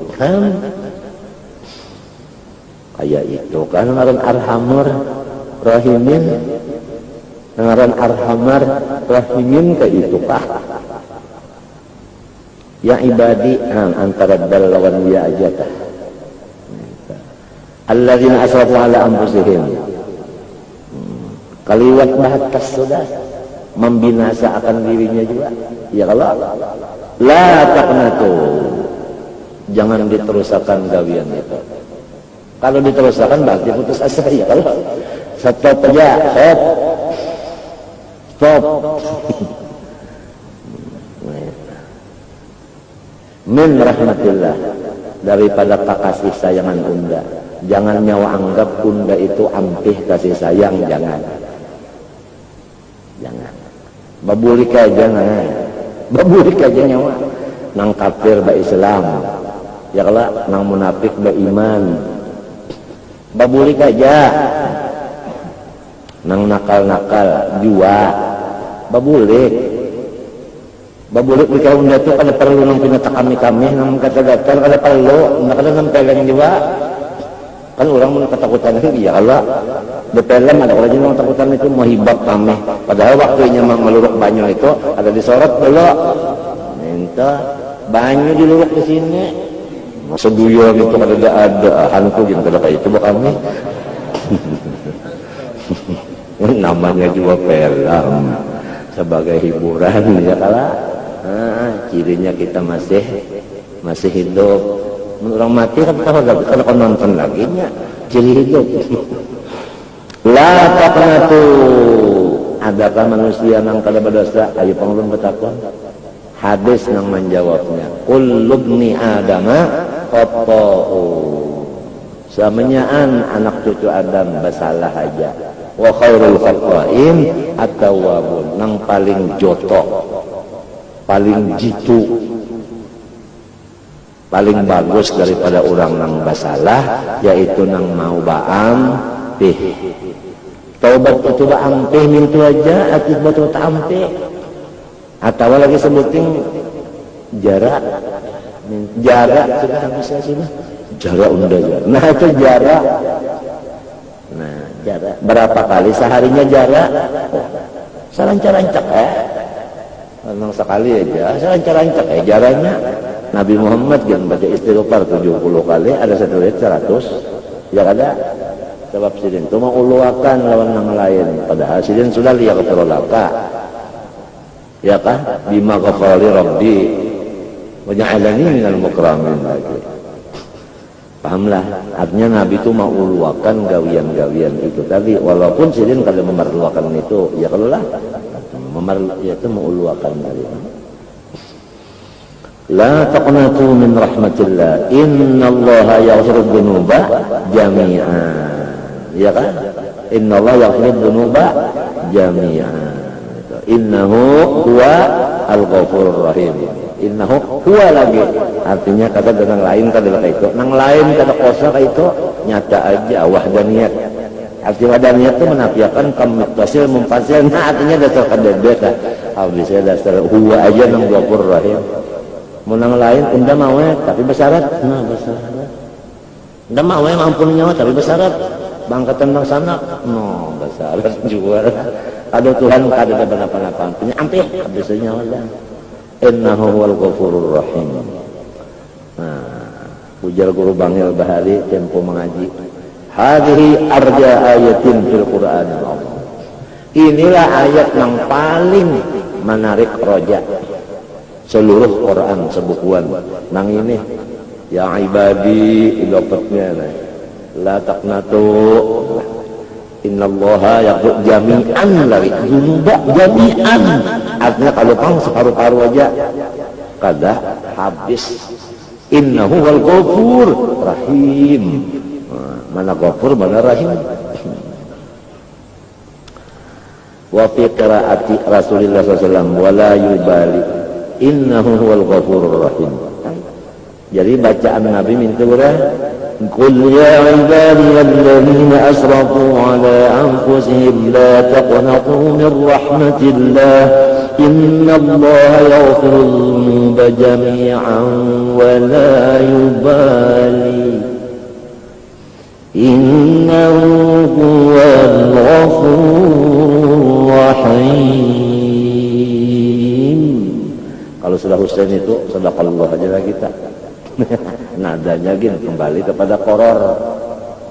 aya itu kan ngaran Arhamar Rahimin, ngaran Arhamar Rahimin ka itu kah? Ya ibadi antara dal lawan ya aja tah. Alladzina asrafu ala anfusihim. Kaliwat batas sudah membinasa akan dirinya juga. Ya kalau la taqnatu, jangan diterusakan gawian itu. Kalau diterusakan berarti putus asa ya kalau. Stop aja, stop. Min rahmatillah, daripada kasih sayangan Unda. Jangan nyawa anggap Unda itu ampih kasih sayang, jangan. Babulik aja nyawa. Nang kafir ba Islam, ya kalau nang munafik ba iman. Babulik aja. Nang nakal-nakal jua. Babulik di kaum itu kada perlu nang pinata kami nang kata-kata kada perlu, nang kada nempelan juga. Kan orang mun ketakutan itu ya Allah. Depelan ada orang yang takutan itu mau hibak kami. Padahal waktunya meluruk banyu itu ada disorot dulu. Minta banyu diluruk di sini. Masa guyon itu ada hantu gitu kada kayak itu kami. Namanya juga film sebagai hiburan ya kala. Cirinya kita masih hidup. Orang mati kan kalau nonton lagi nya ciri hidup. La taqnatu, adakah manusia nang kada berdosa? Ayo panglun bertakwa. Hadis nang menjawabnya, kullu ibni adama khata'u. Semuanya anak cucu Adam bersalah aja. Wa khairul khata'in at-tawwabun, nang paling jotok, paling jitu, paling bagus daripada orang nang bersalah yaitu nang mau baampih. Taubat itu baampih mintu aja akibat tak ampih. Atau lagi sebutin jarak sudah bisa sudah. Jarak unda jarak. Nah itu jarak. Nah jarak berapa kali seharinya jarak? Salancar-ancak memang sekali aja. Salancar-ancak jaraknya. Nabi Muhammad yang baca istighfar 70 kali ada satu ayat 100. Ya ada. Sebab sidin itu mau uluakan lawan yang lain. Padahal sidin sudah lihat keperolaka. Ya kah? Bima ghafali rabbi wa ja'alani minal mukramin lagi. Pahamlah, artinya Nabi itu mau uluakan gawian-gawian itu tadi. Walaupun sidin kalau memerluakan itu, ya kalau lah itu mau uluakan tadi. La taqnatu min rahmatillah, innallaha yaghfiru dzunuba jami'an. Ya kan? Innallaha yaghfiru dzunuba jami'an. Innahu huwa al-ghafurur rahim. Innahu huwa lagi. Artinya kata dengan lain kata itu. Nang lain kata kosa itu nyata aja wahdaniyat. Arti wahdaniyat itu menafikan kamutasil mumpasil. Nah artinya dasar kadebet. Habisnya dasar huwa aja nang ghafurur rahim. Menang lain unda mau tapi bersyarat. Nah bersyarat. Unda mau mampun nyawa tapi bersyarat. Bangkatan bang sana. No bersyarat jual. Ada Tuhan kada ada apa-apa. Punya ampih habisnya nyawa dah. Innahu huwal ghafurur rahim. Nah, ujar guru Bangil Bahari tempo mengaji. Hadhihi arja ayatin fil Qur'an. Inilah ayat yang paling menarik roja seluruh Quran sebukuan. Nang ini ya ibadi idopatnya la taqnatu innallaha yaghfiru jami'an lari dzunuba jami'an. Artinya kalau pang separuh-paruh aja kada habis. Innahu wal ghafur rahim. Mana ghafur mana rahim. Wa fi qiraati Rasulillah sallallahu alaihi wasallam wala yubali innahu huwal ghafurur rahim. Jadi bacaan Nabi minta berapa? Qul ya ibadiyalladzina asrafu ala anfusihim la taqnatu min rahmatillah innallaha yaghfirudz dzunuba jami'an wa la yubali. innahu huwal ghafurur rahim. Kalau sudah Husain itu sadaqallah aja lah kita. Nadanya gini kembali kepada qoror.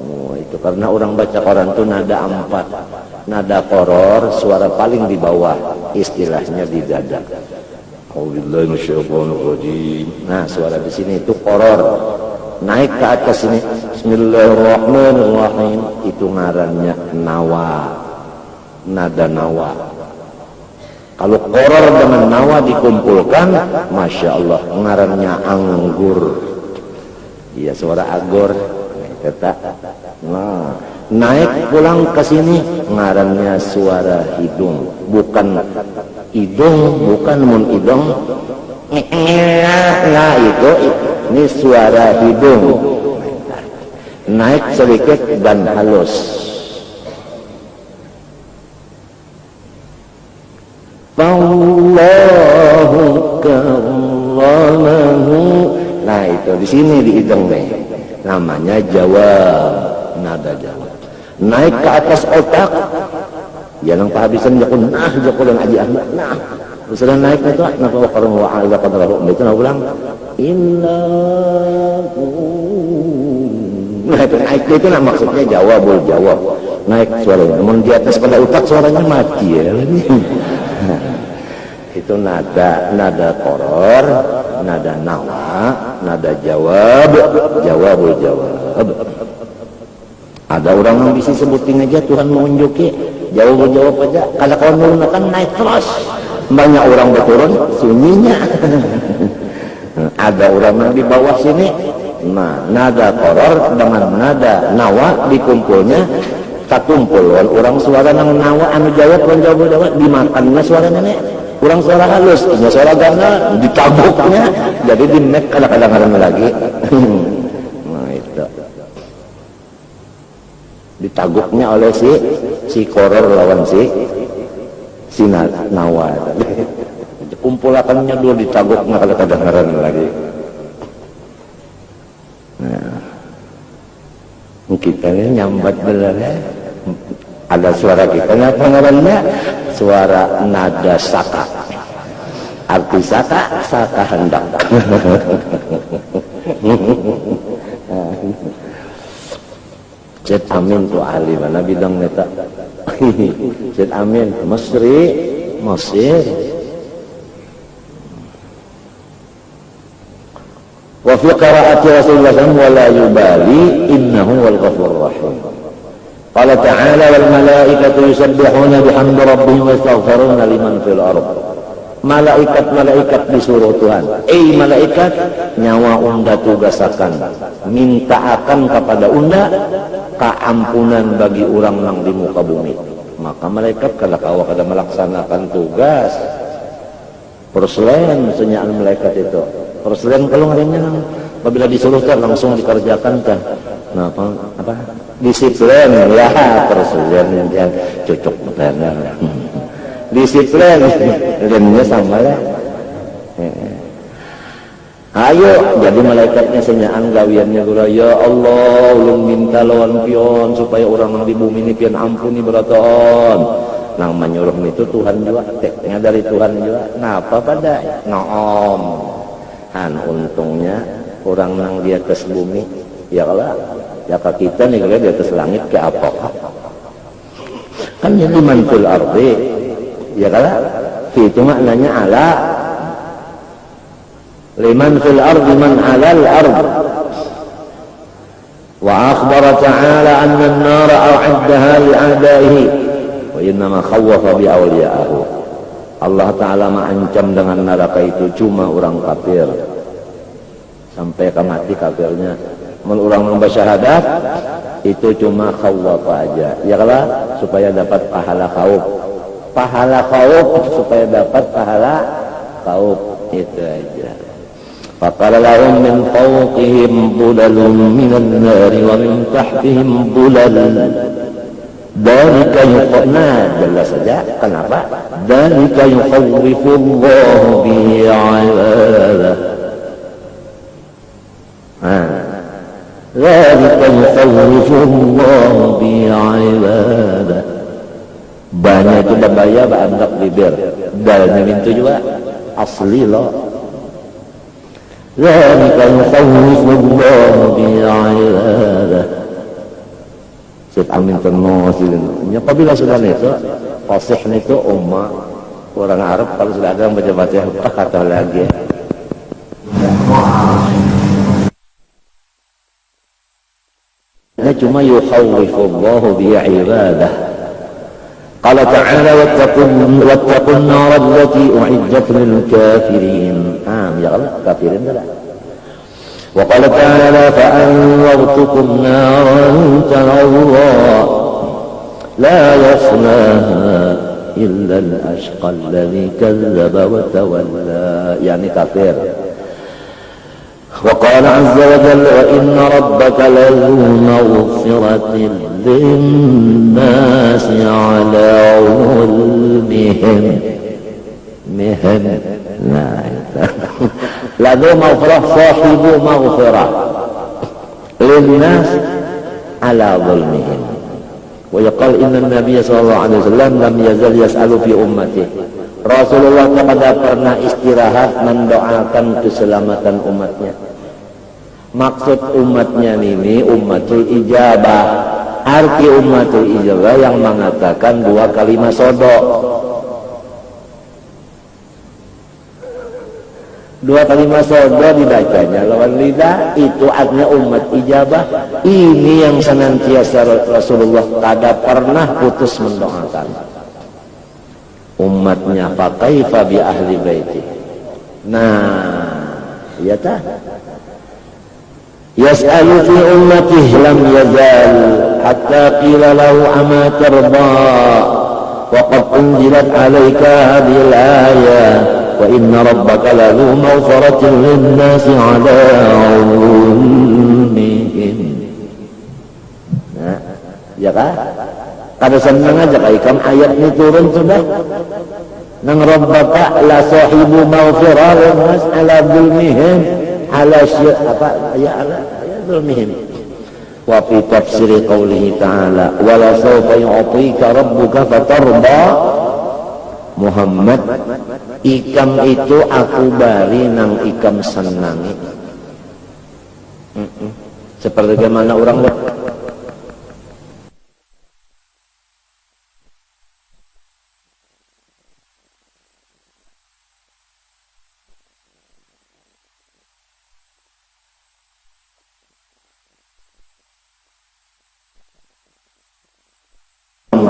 Oh, itu karena orang baca Quran itu nada 4. Nada qoror suara paling di bawah, istilahnya di dada. Nah, suara di sini itu qoror. Naik ke atas ini Bismillahirrahmanirrahim, itu ngarannya nawa, nada nawa. Kalau qoror dengan nawa dikumpulkan, Masya Allah, ngarannya anggur. Iya, suara agor. Nah, naik pulang ke sini ngarannya suara hidung, bukan hidung, bukan mun hidung. Nah, itu ini suara hidung. Naik sedikit dan halus. Allahu karramahu. Nah, itu di sini di hidung nih. Namanya jawab, nada jawab. Naik ke atas otak, ya nang kehabisan jakun aji ahmad. Nah, sudah naik itu, napa waqarum wa ala qadrahu. Itu nak ulang. Innahu. Nah, itu naik itu nah maksudnya jawabul jawab. Naik suaranya. Namun di atas pada otak suaranya mati ya. Itu nada qoror, nada nawa, nada jawab, jawabul jawab. Ada orang yang bisa sebutin aja Tuhan mau unjuki, jawabul jawab aja. Kalau kau menggunakan naik terus, banyak orang berturun sunyinya. Ada orang yang di bawah sini, nah nada qoror dengan nada nawa dikumpulnya, katumpul orang suara nang nawa anu jawab dan jawabul jawab dimakannya suara nenek. Kurang suara halus, punya suara gana, ditabuknya, jadi di nek kadang-kadang lagi. Nah itu, ditaguknya oleh si koror lawan si nawa. Kumpulakannya dulu ditaguknya kadang-kadang lagi. Nah, kita ini nyambat benar ya. Ada suara kita, apa ngarannya? Suara nada saka. Arti saka, saka hendak. Syed Amin tuh ahli mana bidang neta. Syed Amin, Mesir. Wa fi qira'ati Rasulullah sallallahu wa la yubali innahu wal ghafurur rahim. Qala ta'ala wal malaikatu yusabbihuna bihamdi rabbihim wa yastaghfiruna liman fil ardh. Malaikat disuruh Tuhan. Malaikat nyawa unda tugasakan, minta akan kepada unda keampunan bagi orang yang di muka bumi. Maka malaikat kalau kau kada melaksanakan tugas perselen senyaan malaikat itu. Perselen kalau ngarenya apabila disuruh kan langsung dikerjakan kan. Nah, apa? Disiplin ya, perselen yang cocok benar. Disiplin remnya sama lah. Ayo jadi malaikatnya senyaan gawiannya gula, ya Allah ulun minta lawan pion supaya orang yang di bumi ini pion ampuni beraton. Nang menyuruh itu Tuhan juga, teknya dari Tuhan juga. Napa pada noom. Han untungnya orang nang di atas bumi ya kalau ya kita nih kalau di atas langit ke apa? Kan jadi mantul ardi. Ya kalau itu maknanya ala liman fil ardi man alal ard. Wa akhbara ta'ala anna an-nara a'addaha li'adaihi wa innama khawwafa bi awliyaihi. Allah Ta'ala mengancam dengan neraka itu cuma orang kafir sampai ke mati kafirnya. Orang membaca syahadat itu cuma khawwafa aja ya kalau supaya dapat pahala khauf supaya dapat pahala khauf itu aja. Faqala lahum min fawqihim dhulalun minan nari wa min tahtihim dhulal. Dzalika yuqna jelas saja kenapa? Dzalika yukhawwifullahu bihi 'ibadahu. Dzalika yukhawwifullahu bi 'ibadah. Banyak itu babaya anggap bibir. Dalnya itu juga asli loh. Dzalika yukhawwifullahu bi 'ibadah. Syekh Amin Ternosilin. Apabila sudah itu, fasih itu ummah orang Arab kalau sudah ada yang baca-baca apa kata lagi. Ini cuma yukhawwifullahu bi 'ibadah. Qala ta'ala wattaqun nar allati u'iddat lil kafirin. Ya Allah, kafirin dah. Wa qala ta'ala fa anzartukum naran talazza la yaslaha illa al-ashqa alladhi kazzaba wa tawalla. Yani kafir. وقال عز وجل وإن ربك لذو مغفرة للناس على ظلمهم لذو مغفرة صاحب مغفرة للناس على ظلمهم. ويقال إن النبي صلى الله عليه وسلم لم يزل يسأل في أمته. Rasulullah kepada pernah istirahat mendoakan keselamatan umatnya. Maksud umatnya ini ummatul ijabah. Arti ummatul ijabah yang mengatakan dua kalimat sodok. Dua kalimat sodok dibacanya lawan lidah, itu artinya umat ijabah. Ini yang senantiasa Rasulullah tidak pernah putus mendoakan umatnya. Fakaifa bi ahli baiti. Nah, ya tah. Yas'alu fi ummatihi lam yazal hatta qila lahu ama tarda wa qad unzilat 'alaika hadhihi al-ayah wa inna rabbaka lahu maghfiratin lin-nasi 'ala 'ulmihim. Nah, ya kah? Kada senang aja kaikam ayat ini turun sudah. Nang rabbaka la sahibu maghfirah was ala zulmihim ala zulmihim. Wa fi tafsir qoulihi ta'ala wa la sawfa yu'tika rabbuka fatarda. Muhammad, ikam itu aku bari nang ikam senangi. Seperti bagaimana orang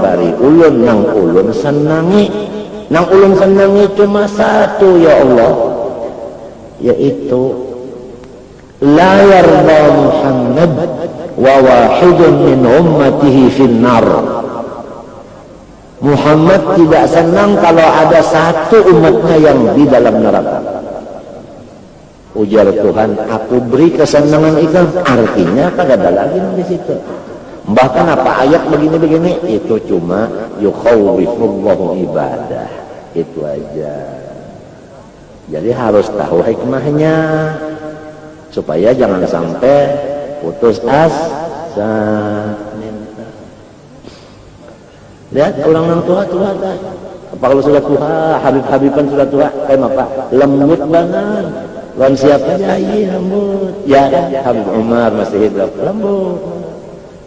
bari ulun nang ulun senangi. Nang ulun senangi cuma satu ya Allah, yaitu la yarda Muhammad wa wahidun min ummatihi finnar. Muhammad tidak senang kalau ada satu umatnya yang di dalam neraka. Ujar Tuhan, aku beri kesenangan itu, artinya kada ada lagi di situ. Bahkan apa ayat begini-begini itu cuma yukhawwifullahu ibadah, itu aja. Jadi harus tahu hikmahnya supaya jangan sampai putus asa. Lihat orang yang tua-tua dah. Apa kalau sudah tua, habib-habiban sudah tua, kayak apa? Lembut banget. Lawan siapa aja, iya lembut. Ya, Habib Umar masih hidup, lembut.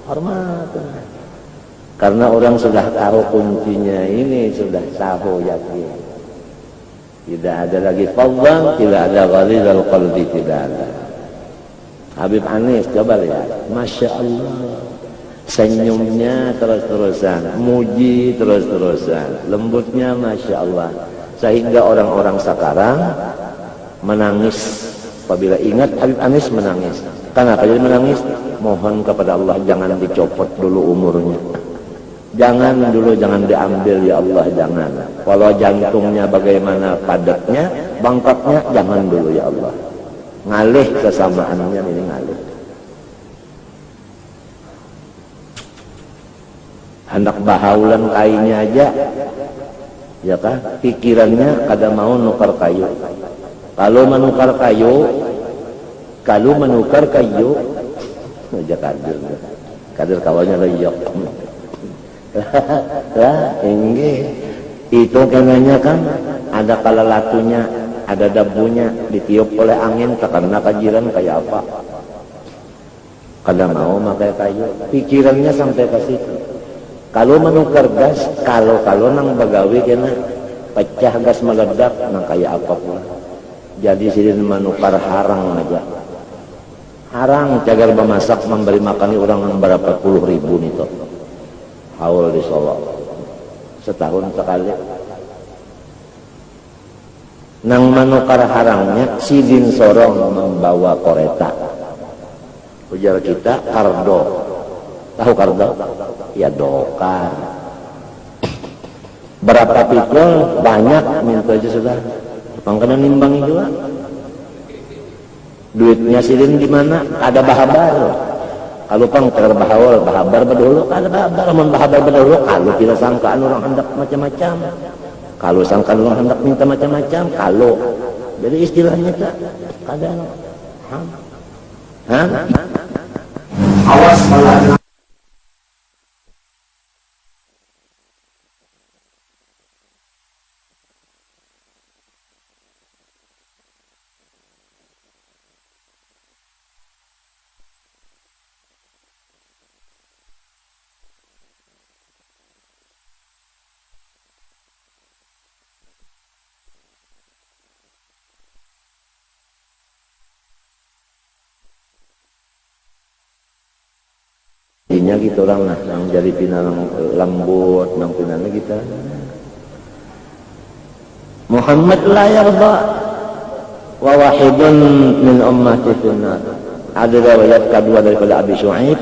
Hormat. Karena orang sudah tahu kuncinya ini, sudah tahu yakin. Tidak ada lagi fadhan, tidak ada ghalizal qalbi, tidak ada. Habib Anis, coba lihat. Masya Allah. Senyumnya terus-terusan, muji terus-terusan, lembutnya Masya Allah. Sehingga orang-orang sekarang menangis apabila ingat Habib Anis, menangis. Kenapa jadi menangis? Mohon kepada Allah jangan dicopot dulu umurnya, jangan dulu, jangan diambil ya Allah, jangan. Kalau jantungnya bagaimana padatnya, bangkatnya, jangan dulu ya Allah. Ngalih kesamaannya ini, ngalih. Hendak bahaulan kainnya aja, ya kan? Pikirannya kada mau nukar kayu. Kalau menukar kayu aja kader kawannya leyok lah enggak itu kenanya kan ada kalalatunya, ada dabunya, ditiup oleh angin karena kajiran kayak apa kada mau makai kayu, pikirannya sampai ke situ. Kalau menukar gas, kalau nang bagawi kena pecah gas meledak nang kayak apa pula. Jadi sini menukar harang aja. Harang cagar bemasak memberi makani orang berapa puluh ribu nih toh. Haul di Solo. Setahun sekali. Nang menukar harangnya sidin sorong membawa koreta. Ujar kita kardo. Tahu kardo? Ya dokar. Berapa pikul? Banyak minta aja sudah. Makanya nimbangi juga. Duitnya sidin di mana? Ada bahabar. Kalau pang terbahawal bahabar berdulu, ada bahabar. Amun bahabar berdulu, kalau tidak sangkaan orang hendak macam-macam. Kalau sangkaan orang hendak minta macam-macam, kalau. Jadi istilahnya tak kadang. Awas malah. Intinya gitu orang lah, yang jadi pinang lembut, yang pinangnya kita. Muhammad la yarda wa wahidun min ummati finnar. Ada riwayat kedua daripada Abi Syuaib,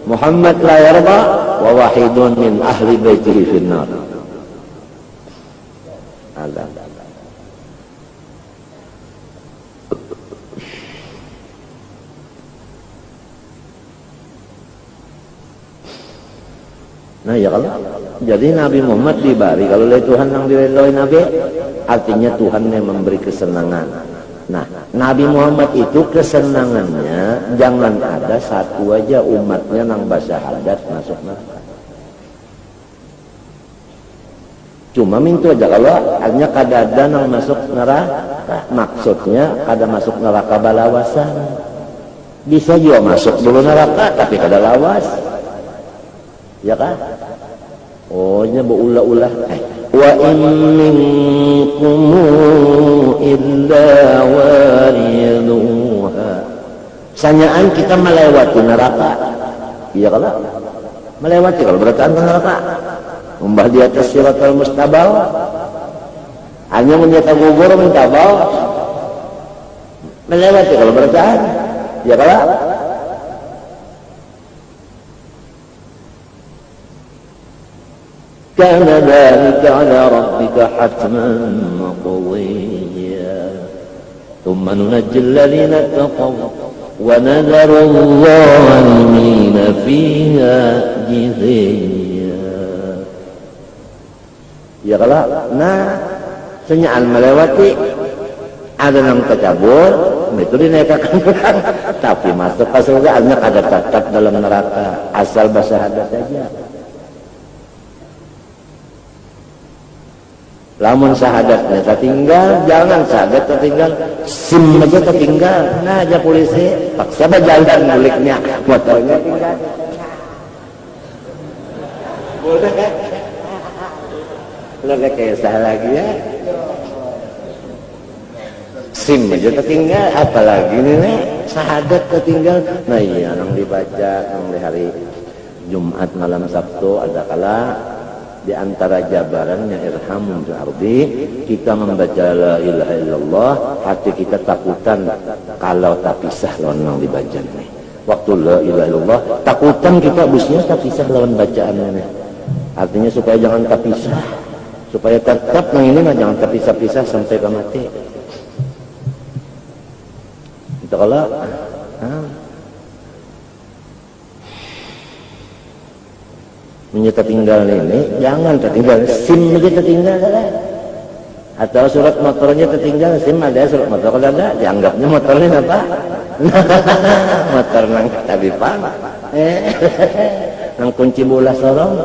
Muhammad la yarda wa wahidun min ahli baitihi finnar. Ada. Nah ya kalau jadi Nabi Muhammad dibari kalau oleh Tuhan yang diridhoi Nabi artinya Tuhan yang memberi kesenangan. Nah Nabi Muhammad itu kesenangannya jangan ada satu aja umatnya yang bersyahadat masuk neraka. Cuma minta aja kalau artinya kada ada yang masuk neraka, maksudnya kada masuk neraka balawasan. Bisa juga masuk dulu neraka tapi kada lawas. Ya kan? Oh, nya berulah-ulah. Wa in minkum illa wariduha. Sanyaan kita melewati neraka. Iya kalau melewati kalau berarti neraka. Umbah di atas siratal mustabal. Hanya menyata gugur mentabal. Melewati kalau berarti. Ya kalau كان ذلك على ربك حتما مقضيا ثم ننجي الذين اتقوا ونذر الظالمين فيها جثيا. Ya kalau nah senyal melewati ada yang tercabur itu dinaikkan tapi masuk ke surga hanya ada tetap dalam neraka asal bersyahadat saja. Lamun syahadatnya tertinggal, jangan syahadat tertinggal, SIM aja tertinggal. Nah aja polisi paksa berjalan buliknya, motornya tinggal. Boleh? Lo kayak salah lagi ya? SIM aja tertinggal, apalagi nih syahadat tertinggal. Nah iya, yang dibaca yang di hari Jumat malam Sabtu ada kala di antara jabarannya irhamun ardi kita membaca la ilaha illallah hati kita takutan kalau tak pisah lawan yang dibaca nih waktu la ilaha illallah takutan kita busnya tak pisah lawan bacaannya nih artinya supaya jangan tak pisah supaya tetap yang ini mah jangan terpisah-pisah sampai ke mati itu kalau menyata tinggal ini jangan tertinggal SIM aja tertinggal Atau surat motornya tertinggal, SIM ada surat motor, kalau ada dianggapnya motornya apa? Motor nang katabipan, nang kunci bola sorong.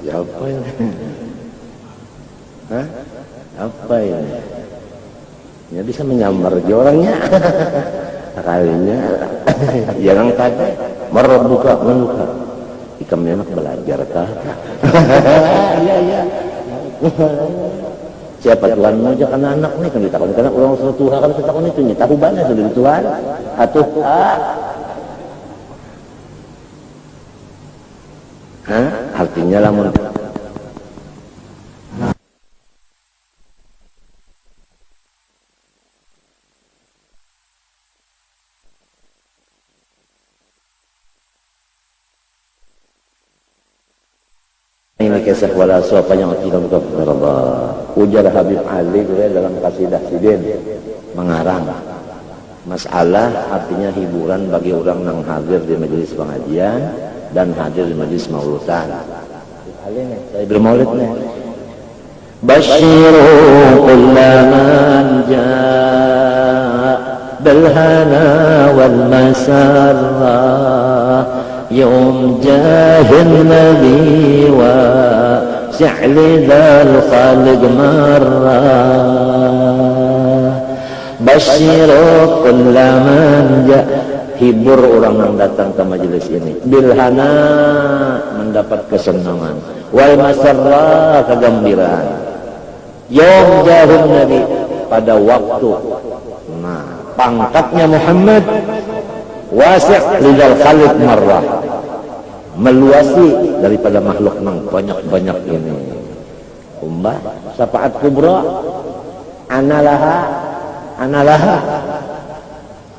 Ya apa ini? Hah? Apa ini? Ya bisa menyamar dia orangnya. Kalinya yang tadi merebuka menuka. Ikam enak belajar kah? Iya. Siapa Tuhanmu aja kan anak nih kan ditakon karena orang suruh Tuhan kan ditakon itu nih tahu banyak sudah Tuhan atau artinya lamun ini kisah wala suapa yang tidak buka Allah. Ujar Habib Ali dalam kasidah Sidin mengarang masalah artinya hiburan bagi orang yang hadir di majelis pengajian dan hadir di majelis mauludan. Saya bermaulid nih. Basyiru kullaman jaa bil hana wal masarra yawm jahil nabi wa si'li dhal khaliq marra. Basyiru kullaman jaa, hibur orang yang datang ke majelis ini, bilhana mendapat kesenangan, wal masarra kegembiraan, yaum jahun nabi pada waktu pangkatnya Muhammad, wasi' lidal khalid marrah meluasi daripada makhluk nang banyak-banyak ini. Umbah syafaat kubra analaha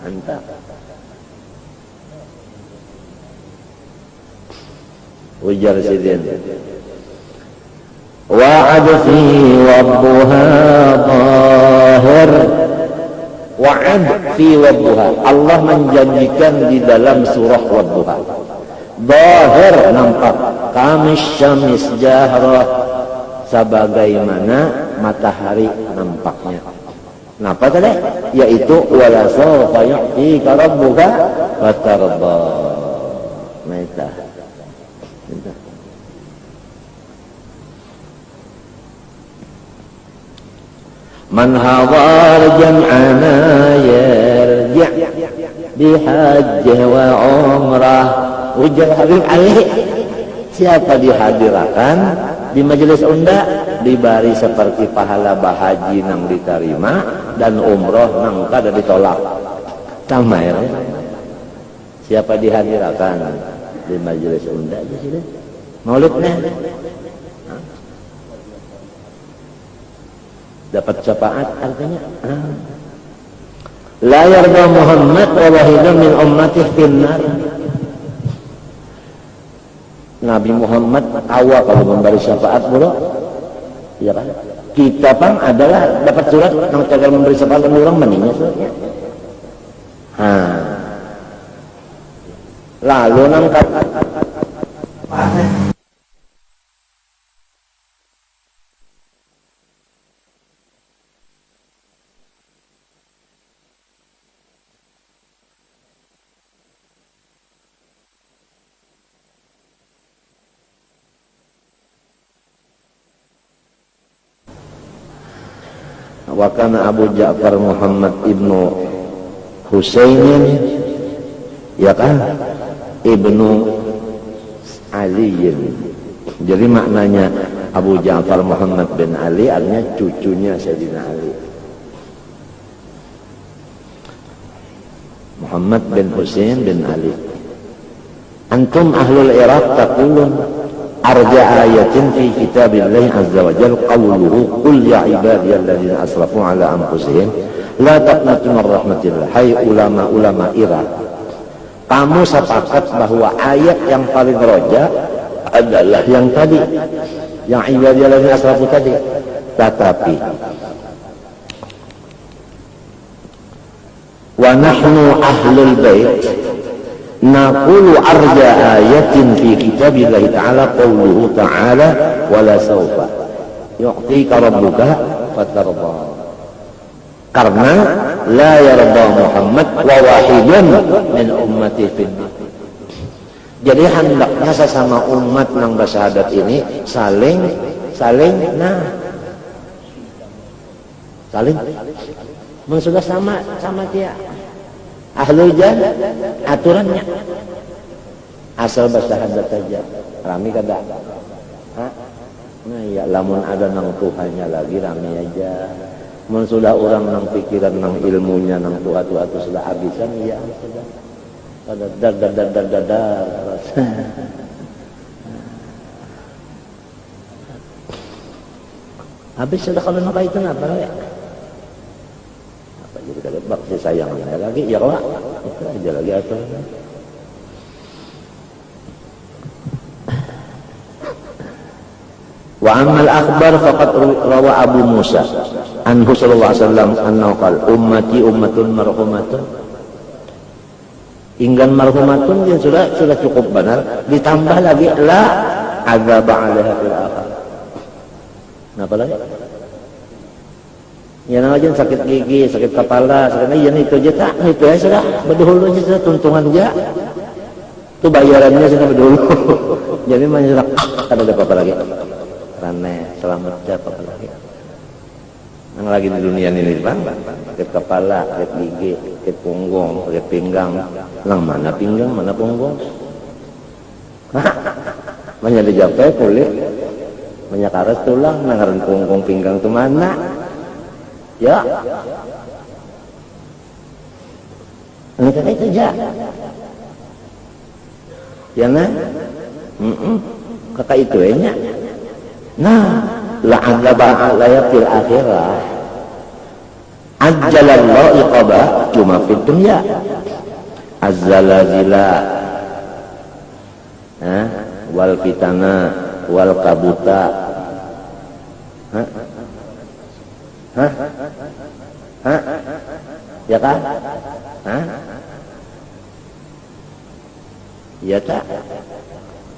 anta ujar Sidin wa'ad fi wabbuha zahir, wa'ad fi wabbuha, Allah menjanjikan di dalam surah wabbuha zahir nampak, kamis syamis jahrah sebagaimana matahari nampaknya. Kenapa tadi? Yaitu wala sawfa yu'tika rabbuka fatarda. Meta. Man hadar jam'ana yarji' bihajjah wa umrah. Ujar Habib Ali, siapa dihadirkan di majelis unda dibari seperti pahala bahaji nang diterima dan umroh nang kada ditolak. Tamai ya? Siapa dihadirkan di majelis unda di sini? Maulidnya dapat syafaat artinya La yarda Muhammad wa wahidun min ummatihi finnar. Nabi Muhammad awal kalau memberi syafaat bro, ya kan? Kita pang adalah dapat surat yang cara memberi syafaat orang maninya suratnya. Lalu nang wa kana Abu Ja'far Muhammad ibnu Husainin, ya kan, ibnu Ali. Jadi maknanya Abu Ja'far Muhammad bin Ali artinya cucunya Sayyidina Ali. Muhammad bin Husain bin Ali. Antum ahlul Iraq taqulun arja ayatin fi kitabillahi azza wa jalla qawluhu qul ya ibadiyalladzina asrafu ala anfusihim la taqnatu min rahmatillah. Hai ulama-ulama Irak, kamu sepakat bahwa ayat yang paling roja adalah yang tadi, yang ibadiyalladzina asrafu tadi. Tetapi wa nahnu ahlul bait naqulu arja ayatin fi kitabillahi ta'ala qawluhu ta'ala wala sawfa yu'tika rabbuka fatarda. Karena la yarda Muhammad wa wahidun min ummati finnar. Jadi hendaknya sesama umat nang bersyahadat ini saling sudah sama dia. Ahlul jannah aturannya asal bersyahadat saja. Rami kada. Nah ya lamun ada nang Tuhannya lagi rami aja. Mun sudah orang nang pikiran nang ilmunya nang tua-tua itu sudah habisan ya sudah. Dadar. Habis sudah kalau nak itu apa ya? Jadi kalau bakti sayangnya lagi ya Pak, itu aja lagi aturannya. Wa amal akhbar faqad rawa Abu Musa anhu sallallahu alaihi wasallam annahu qala ummati ummatun marhumatun. Inggan marhumatun dia sudah cukup benar, ditambah lagi la azab 'alaiha fil akhir. Napa lagi? Ya namanya sakit gigi, sakit kepala, sakit itu aja tak, itu ya sudah berdahulunya sudah tuntungan aja. Itu bayarannya sudah berdahulu. Jadi sudah ada apa lagi? Rane selamat apa lagi? Yang lagi di dunia ini Bang, sakit kepala, sakit gigi, sakit punggung, sakit pinggang. Lang mana pinggang, mana punggung? Banyak dijawab kulit, banyak karas tulang, nangaran punggung pinggang itu mana? Ya, ini kan itu aja. Ya nah, kakak itu enya. Nah, la'adzaba alaya fil akhirah. Ajjalallahu iqaba cuma fid dunya. Az-zalazila, wal fitana, wal kabuta. Ya kan? Ya tak.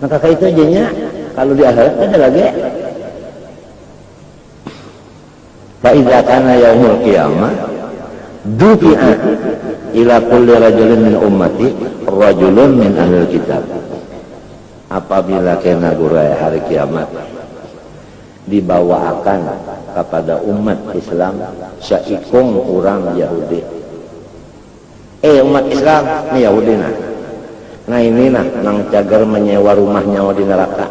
Nah kakak itu aja kalau di akhirat ada lagi. Fa idza kana yaumul qiyamah dufi'a ila kulli rajulin min ummati rajulun min ahlil kitab. Apabila kena gurai hari kiamat dibawakan kepada umat Islam seikung orang Yahudi. Umat Islam ini Yahudi nah ini nang cagar menyewa rumahnya di neraka.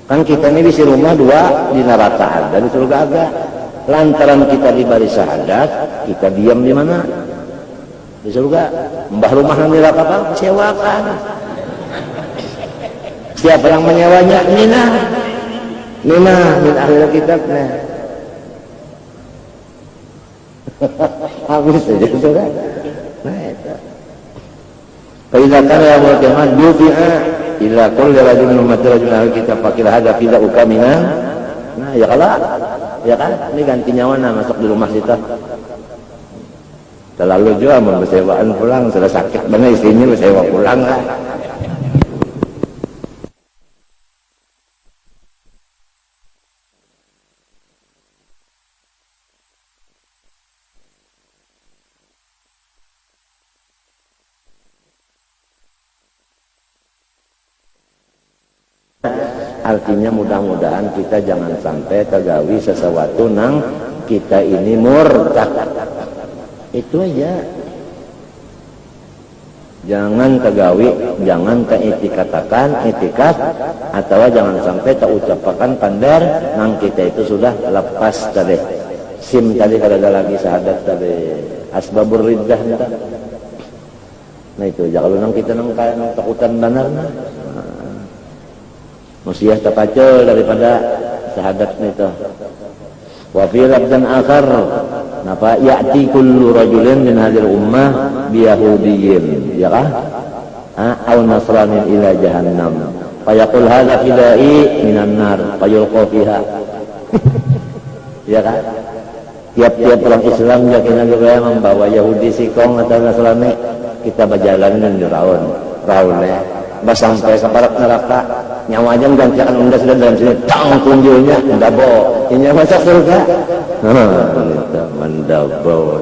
Kan kita ini di rumah dua di neraka ada, di surga ada. Lantaran kita di baris syahadat, kita diam di mana? Di surga. Mbah rumah di neraka Pak sewakan. Siapa yang menyewanya? Nina min ahli kitab nah. Habis saja sudah. Nah itu. Faiza kana yaumul qiyamah dufi'a ila kulli rajulin min ummati rajulun kita fakir hada fida ukaminan. Nah ya kalau ya kan ini ganti nyawa masuk di rumah kita. Terlalu juga mau bersewaan pulang, sudah sakit benar istrinya bersewa pulang lah. Artinya mudah-mudahan kita jangan sampai tergawi sesuatu nang kita ini murtad. Itu aja. Jangan tergawi, jangan katakan etikat, atau jangan sampai terucapkan pandar nang kita itu sudah lepas tadi. SIM tadi kalau ada lagi syahadat tadi. Asbabur riddah entah. Nah itu kalau nang kita nang takutan benar nah. Musiah terpacul daripada syahadat itu. Wa fi lafzan akhar napa ya'ti kullu rajulin min hadhihi ummah bi yahudiyyin ya kah aw nasranin ila jahannam fa yaqul hadha fidai minan nar fa yulqa fiha ya kan tiap-tiap orang Islam yakin juga membawa Yahudi sikong atau Nasrani kita berjalan di raun ya sampai ke barat neraka nyawa aja menggantikan unda sudah dalam sini tang kunjulnya mendabo ini masuk surga itu mendabo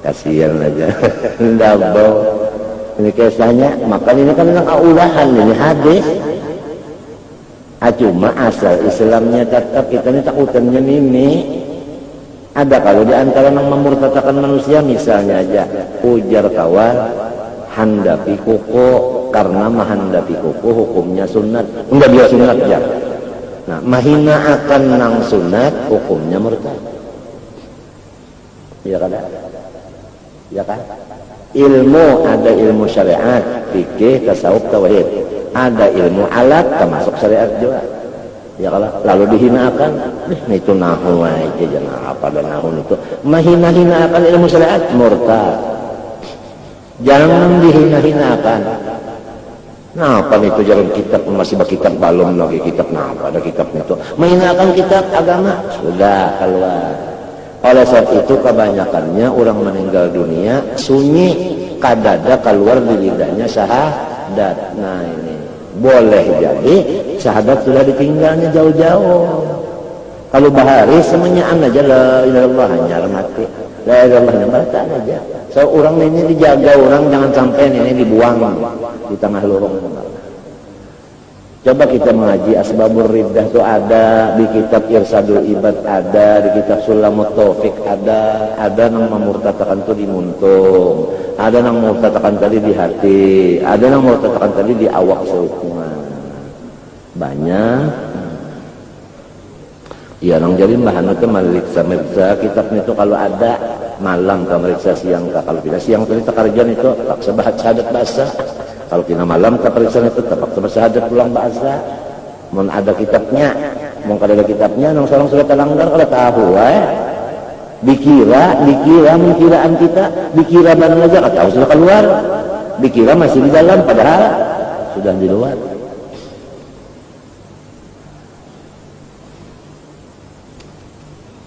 kasihan aja mendabo ini kisahnya maka ini kan tentang aulahan ini hadis cuma asal Islamnya tetap kita ini takutannya ini ada kalau di antara yang memurtadkan manusia misalnya aja ujar kawan handapi kuku karena mahandapi kuku hukumnya sunat enggak dia sunat ya nah mahina akan nang sunat hukumnya murtad ya kan ya kan ilmu ada ilmu syariat fikih tasawuf tauhid ada ilmu alat termasuk syariat juga ya kalau lalu dihinakan itu nahu aja jangan apa dan nahu itu mahina-hina akan ilmu syariat murtad jangan dihina-hinakan. Nah, apa itu jalan kitab masih berkitab balum lagi kitab nah apa ada kitabnya itu menghinakan kitab agama sudah keluar. Oleh sebab itu kebanyakannya orang meninggal dunia sunyi kadada keluar di lidahnya syahadat. Nah ini boleh jadi syahadat sudah ditinggalnya jauh-jauh. Kalau bahari semuanya aja la ilaha illallah hanya mati la ilaha illallah aja. So orang ini dijaga orang jangan sampai ini dibuang di tengah lorong. Coba kita mengaji asbabur riddah itu ada di kitab Irsadul Ibad ada di kitab Sulamut Taufik ada yang memurtadkan itu di muntung ada yang memurtadkan tadi di hati ada yang memurtadkan tadi di awak seukuman banyak. Ya, orang jadi bahan itu meriksa kitabnya itu kalau ada malam ke meriksa siang ke kalau tidak siang tadi kerjaan itu paksa bahas syahadat bahasa kalau kita malam ke periksa itu terpaksa syahadat pulang bahasa mau ada kitabnya mau ada kitabnya nong seorang sudah terlanggar kalau tahu dikira mengkiraan kita dikira barang aja tahu sudah keluar dikira masih di dalam padahal sudah di luar.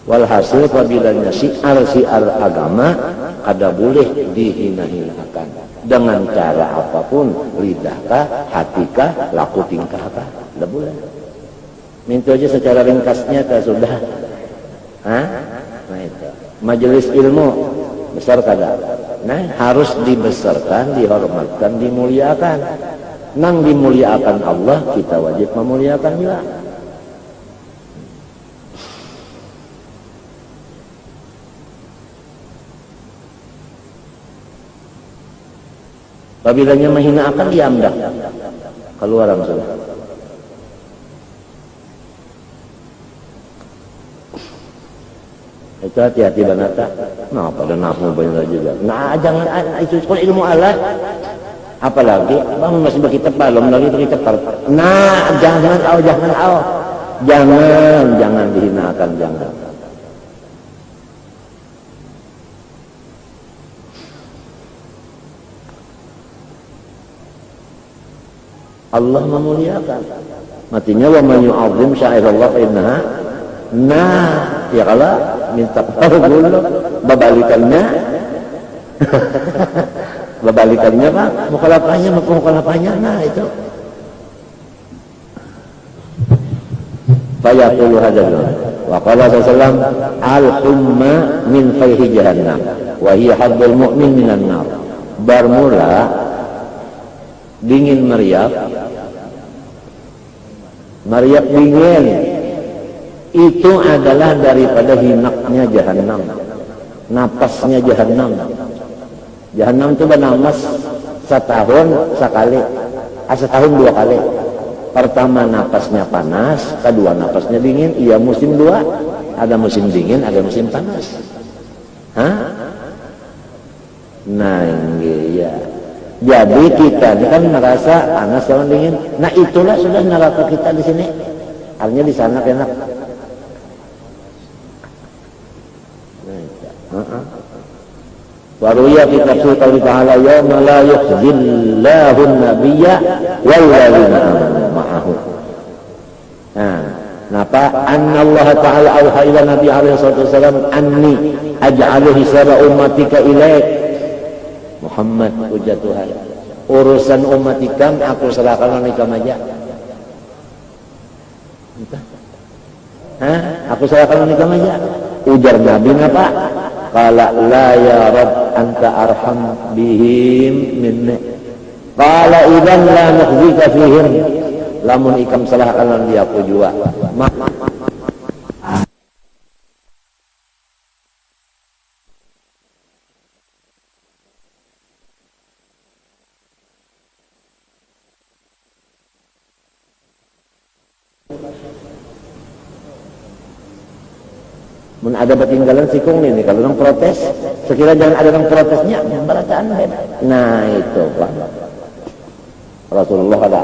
Walhasil apabila siar agama ada boleh dihina-hinakan dengan cara apapun lidahkah, hatikah, laku tingkahkah tidak boleh. Minta aja secara ringkasnya tak sudah nah itu majelis ilmu besar kada nah harus dibesarkan, dihormatkan, dimuliakan nang dimuliakan Allah kita wajib memuliakan juga. Apabila menghina akan diam dah keluar langsung. Itu hati-hati banget tak. Nah pada nafsu banyak juga. Nah jangan itu sekolah ilmu alat. Apalagi bang masih berkitab balom lagi berkitab. Nah jangan jangan dihinakan jangan. Allah memuliakan. Matinya wa man yu'azzim sya'airallah fa innaha. Nah, ya kalau minta dulu babalikannya. Babalikannya Pak, mukhalafahnya, nah itu. Fayaqulu hadzal. Wa qala sallallahu al-humma min fayhi jahannam wa hiya haddul mu'min minan nar. Bermula dingin meriap dingin itu adalah daripada hinaknya jahannam, napasnya jahannam. Jahannam itu bernapas setahun sekali, setahun 2 kali. Pertama napasnya panas, kedua napasnya dingin. Iya musim 2, ada musim dingin, ada musim panas. Nah iya. Jadi kita ini kan merasa panas sama dingin. Nah itulah sudah neraka kita di sini. Artinya di sana enak. Waruya fi tafsir qauli ta'ala yauma la yukhzillahu an-nabiyya wal ladzina amanu ma'ahu. Nah, napa anna Allah ta'ala auha ila nabi alaihi wasallam anni aj'alu hisaba ummatika ilaik Muhammad hujjatuhai. Urusan umat ikam aku serahkan ikam aja. Aku serahkan ikam aja. Ujar Nabi apa? Qala la ya Rabb anta arham bihim minni. Qala idzan la nukhzika fihim. Lamun ikam serahkan dia aku jua. Mun ada ketinggalan sikung ini kalau orang protes, sekira jangan ada orang protesnya, berataan beda. Nah itu Pak. Rasulullah ada.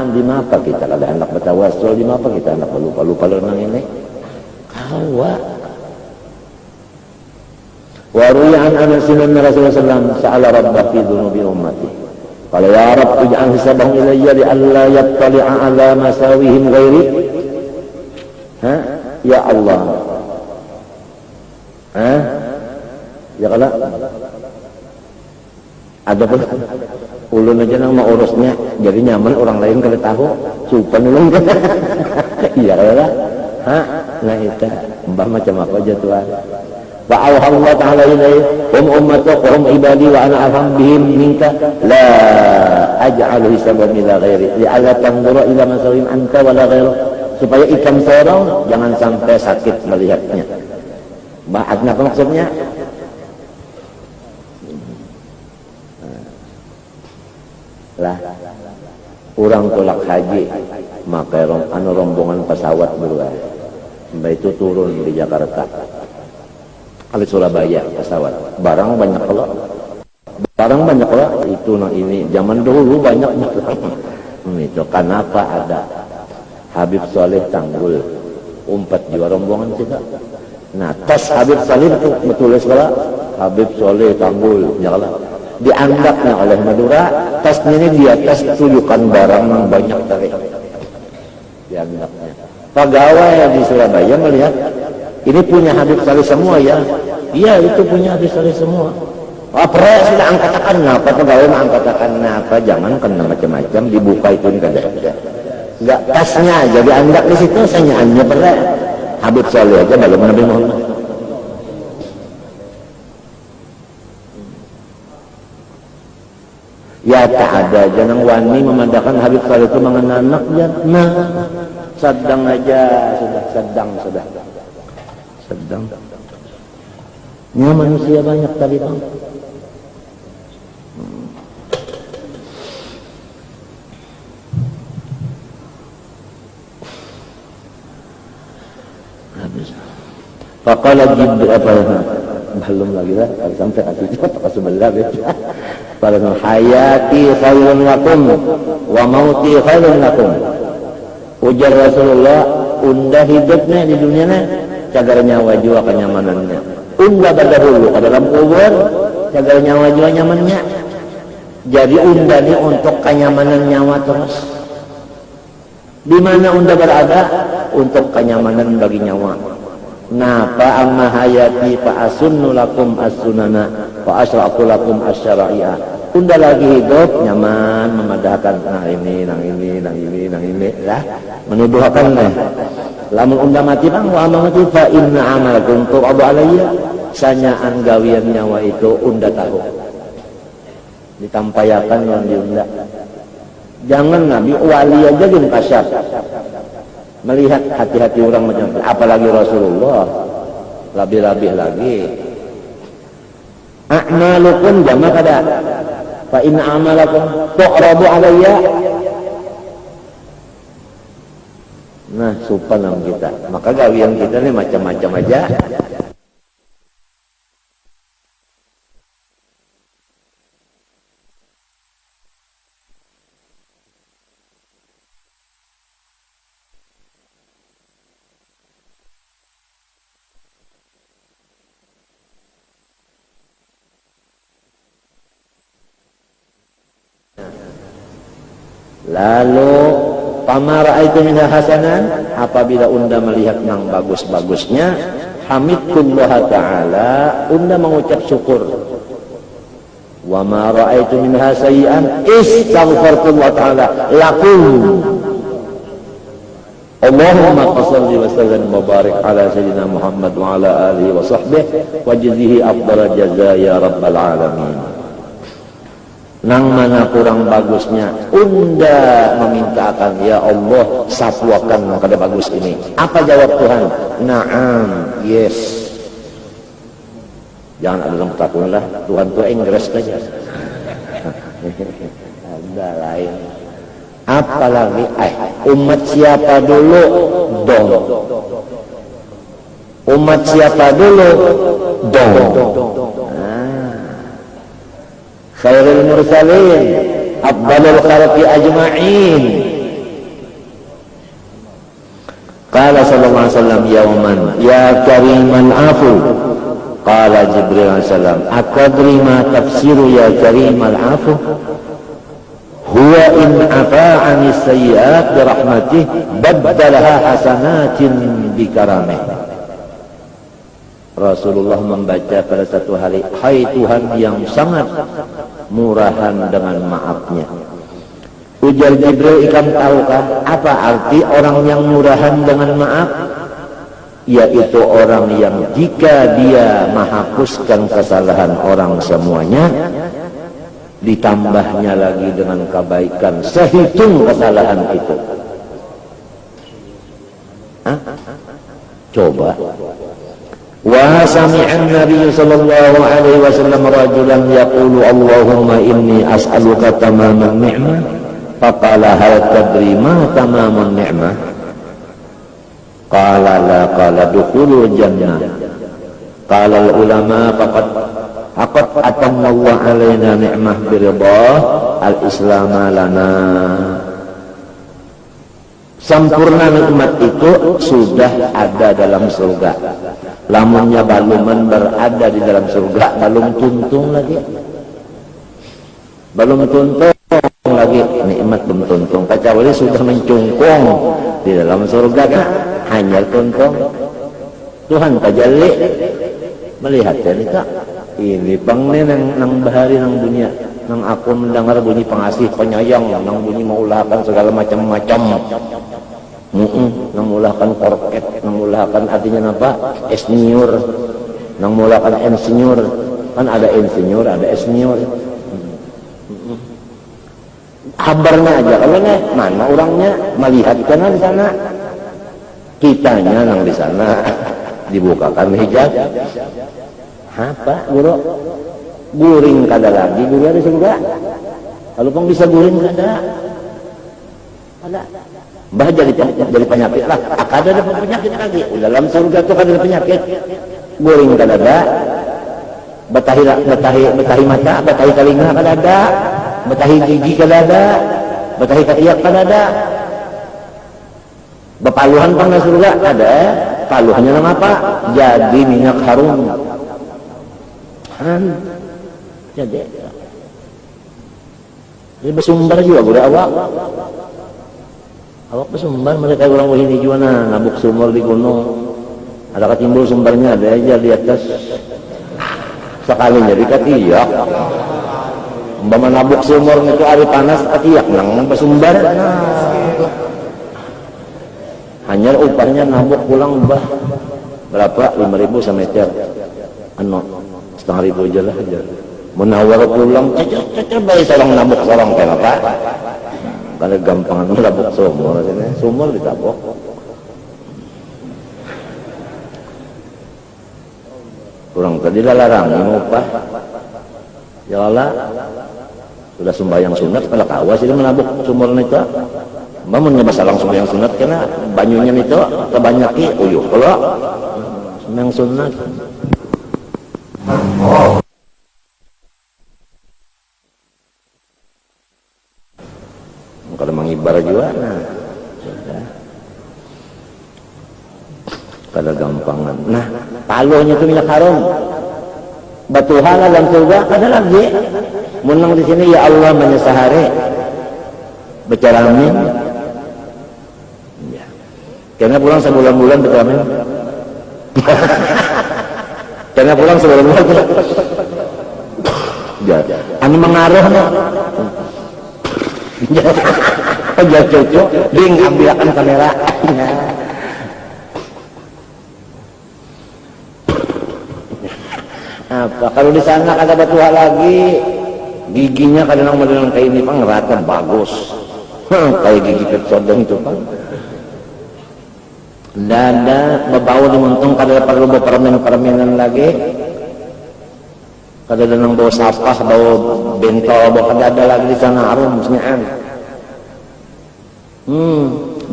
Di mapa kita kalau hendak bertawassul, di mapa kita hendak lupa nang ini. Kawa. Wa ruya an Anas bin Rasulullah sallallahu sa'ala rabbah fi dhunubi ummati. Qala ya Rabb ij'al hisabahum ilayya li alla yattali'a ala masawihim ghairi. Ya Allah. Ya kalau ada pun ulun aja nang mau urusnya jadi nyaman orang lain kalau tahu supan ulun kan. Iya kalau nah itu mbah macam apa aja Tuhan. Wa Allah ta'ala ilaihi hum ummatuka hum ibadi wa ana arham bihim minka la aj'alu hisaban ila ghairi li alla tanzura ila masawim anta wala ghairu, supaya ikam sorong jangan sampai sakit melihatnya. Bahagna apa maksudnya? Lah orang tolak haji maka rombongan pesawat berdua mbak itu turun di Jakarta kali Surabaya pesawat barang banyak kalau itu ini zaman dulu banyak itu kenapa ada Habib Soleh Tanggul umpat jiwa rombongan kita. Nah, tes Habib Salim itu betul sekali. Habib Soleh Tanggul, nyala. Dianggapnya oleh Madura, tesnya ini dia tes tunjukkan barang yang banyak tadi. Dianggapnya. Pegawai di Surabaya melihat ini punya Habib Saleh semua ya. Iya itu punya Habib Saleh semua. Pres sudah angkatakan apa pegawai mah angkatakan apa jangan kena macam-macam dibuka itu kada. Enggak tesnya jadi anggap di situ sanyaannya pres. Habib Saleh aja belum Nabi Muhammad. Ya tak ada jangan wani memandangkan Habib Saleh itu mengenal anaknya. Nah, sedang aja sudah sedang. Ya manusia banyak tadi bang. Faqala Jibril belum lagi lah sampai hati cepat sebelah gitu. Qala hayati khairun lakum wa mauti khairun lakum. Ujar Rasulullah unda hidupnya di dunia cagar nyawa jiwa kenyamanannya. Unda berdahulu ke dalam kubur cagar nyawa jiwa nyamannya. Jadi unda ini untuk kenyamanan nyawa terus. Di mana unda berada? Untuk kenyamanan bagi nyawa. Nah, fa amma hayati fa asunnu lakum as-sunana fa asra'tu lakum asy-syara'iyah. Unda lagi hidup nyaman, memadahkan nah ini lah, menuduhkan lah. Lamun unda mati bang wa mati fa inna amalakum tu'adu alayya. Sanyaan gawian nyawa itu unda tahu. Ditampayakan yang diunda. Jangan Nabi wali aja yang kasyaf melihat hati-hati orang macam apalagi Rasulullah lebih-lebih lagi. A'malukum jama kada fa in a'malakum tu'radu alayya. Nah supanam kita, maka gawian kita ini macam-macam aja. Lalu pamara itu minha hasanan, apabila unda melihat yang bagus-bagusnya, hamidullah ta'ala, unda mengucap syukur. Wa ma ra'aitu minha sayyi'an istaghfarullah ta'ala lakum. Allahumma shalli wa sallim wa barik ala sayyidina Muhammad wa ala alihi wa sahbihi wa jazihi afdal jazaa ya rabbal alamin. Nang mana kurang bagusnya unda memintakan ya Allah sapuakan kada bagus ini. Apa jawab Tuhan? Naam, yes. Jangan ada yang takut lah, Tuhan tuh Inggris saja. Ada lain. Apalagi umat siapa dulu dong. Umat siapa dulu dong. Khairul mursalin afdalul khalqi ajma'in. Qala sallallahu alaihi wasallam yawman ya kariman afu. Qala Jibril alaihi salam akadri ma tafsiru ya karimal afu. Huwa in afa 'anis sayyi'at bi rahmatih baddalaha hasanatin bi karamih. Rasulullah membaca pada satu hari, hai Tuhan yang sangat murahan dengan maafnya. Ujar Jibril, ikan tahukah apa arti orang yang murahan dengan maaf? Yaitu orang yang jika dia menghapuskan kesalahan orang semuanya, ditambahnya lagi dengan kebaikan sehitung kesalahan itu. Hah? Coba. Wa sami'an Nabi sallallahu alaihi wasallam rajulan yaqulu Allahumma inni as'aluka tamaman ni'mah faqala hal tadri ma tamamun ni'mah qala la qala dukhulul jannah qala al ulama faqad atamma Allah alaina ni'mah biridha al islam lana. Sempurna nikmat itu sudah ada dalam surga. Lamunnya baluman berada di dalam surga, belum tuntung lagi. Belum tuntung lagi, nikmat belum tuntung. Kecuali sudah mencungkung di dalam surga kan, hanya tuntung. Tuhan tajalli melihat jadi kak, ini pangnen nang bahari nang dunia, nang aku mendengar bunyi pengasih penyayang, nang bunyi maulahkan segala macam-macam. Nang mulahkan korket, nang mulahkan artinya apa? Esniur, nang mulahkan insinyur, kan ada insinyur, ada esniur. Kabarnya aja, kalau nih mana orangnya melihat karena di sana, kitanya nang di sana dibukakan hijab. Apa guru? Guring kada lagi guru di surga. Kalau pun bisa guring kada. Ada. Bah jadi penyakit lah. Akan ada penyakit lagi. Dalam surga itu kan ada penyakit. Guring kan ada. Betahi mata, betahi telinga kan ada. Betahi gigi kan ada. Betahi ketiak kan ada. Bepaluhan pang surga ada. Paluhannya nama apa? Jadi minyak harum. Jadi Ini bersumber juga udah awak bersumber, mereka orang ini juga nabuk sumur di gunung. Ada ketimbul sumbernya, ada aja di atas. Sekali jadi ketiak. Umpama nabuk sumur itu hari panas ketiak nang bersumber. Hanya upahnya nabuk pulang berapa? 5.000 semeter. Setengah ribu aja lah aja. Menawar pulang, cecer bayi sorong nabuk sorong kenapa? Karena gampangan nabuk sumur, sumur ditabok. Kurang tadi larang ini upah. Ya Allah, sudah sembahyang sunat kalau kawas itu menabuk sumur itu. Bangun masalah sembahyang sunat karena banyunya itu kebanyaki uyuh kalau sembahyang sunat. Kalau mengibar juga, sudah. Kada gampangan. Nah, palunya itu minyak harum. Batu halal dan surga ada lagi. Menang di sini ya Allah menyesahari. Bicara amin. Ya. Karena pulang sebulan-bulan bicara amin. Karena pulang sebulan-bulan. Ya. Anu mengaruh nih. Ya cocok. Ding ambilkan kamera. Apa kalau di sana ada batu lagi giginya kadang-kadang kayak ini pang rata bagus kayak gigi kecodong itu pang dada berbau dimuntung kada perlu permen-permenan lagi kada ada bau sapah bau bentol bau kada ada lagi di sana harum senyaan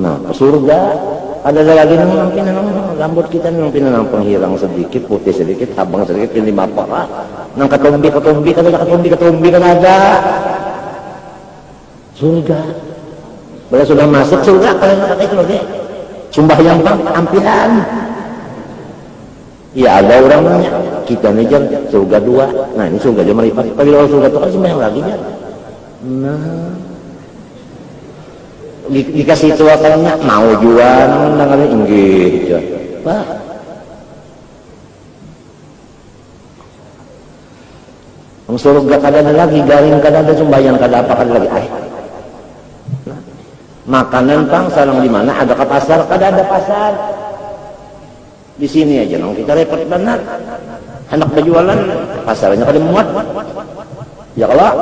nah ke surga ada lagi nang rambut kita nang pinang penghilang sedikit putih sedikit habang sedikit ini bapak nang ketumbi kan ada surga bila sudah masuk surga kalian itu lagi sembahyang ampihan ya ada orang nanya kita nih jam surga 2 nah ini surga jam lipat tapi kalau surga itu kan sembahyang lagi ya nah dikasih itu akalnya mau jual dengan inggih Pak surga kadang lagi garing kadang ada sembahyang kadang apa kadang lagi makanan pang sarang di mana ada ke pasar kadang ada pasar di sini aja nong kita repot benar anak berjualan pasarnya kadang muat ya kalau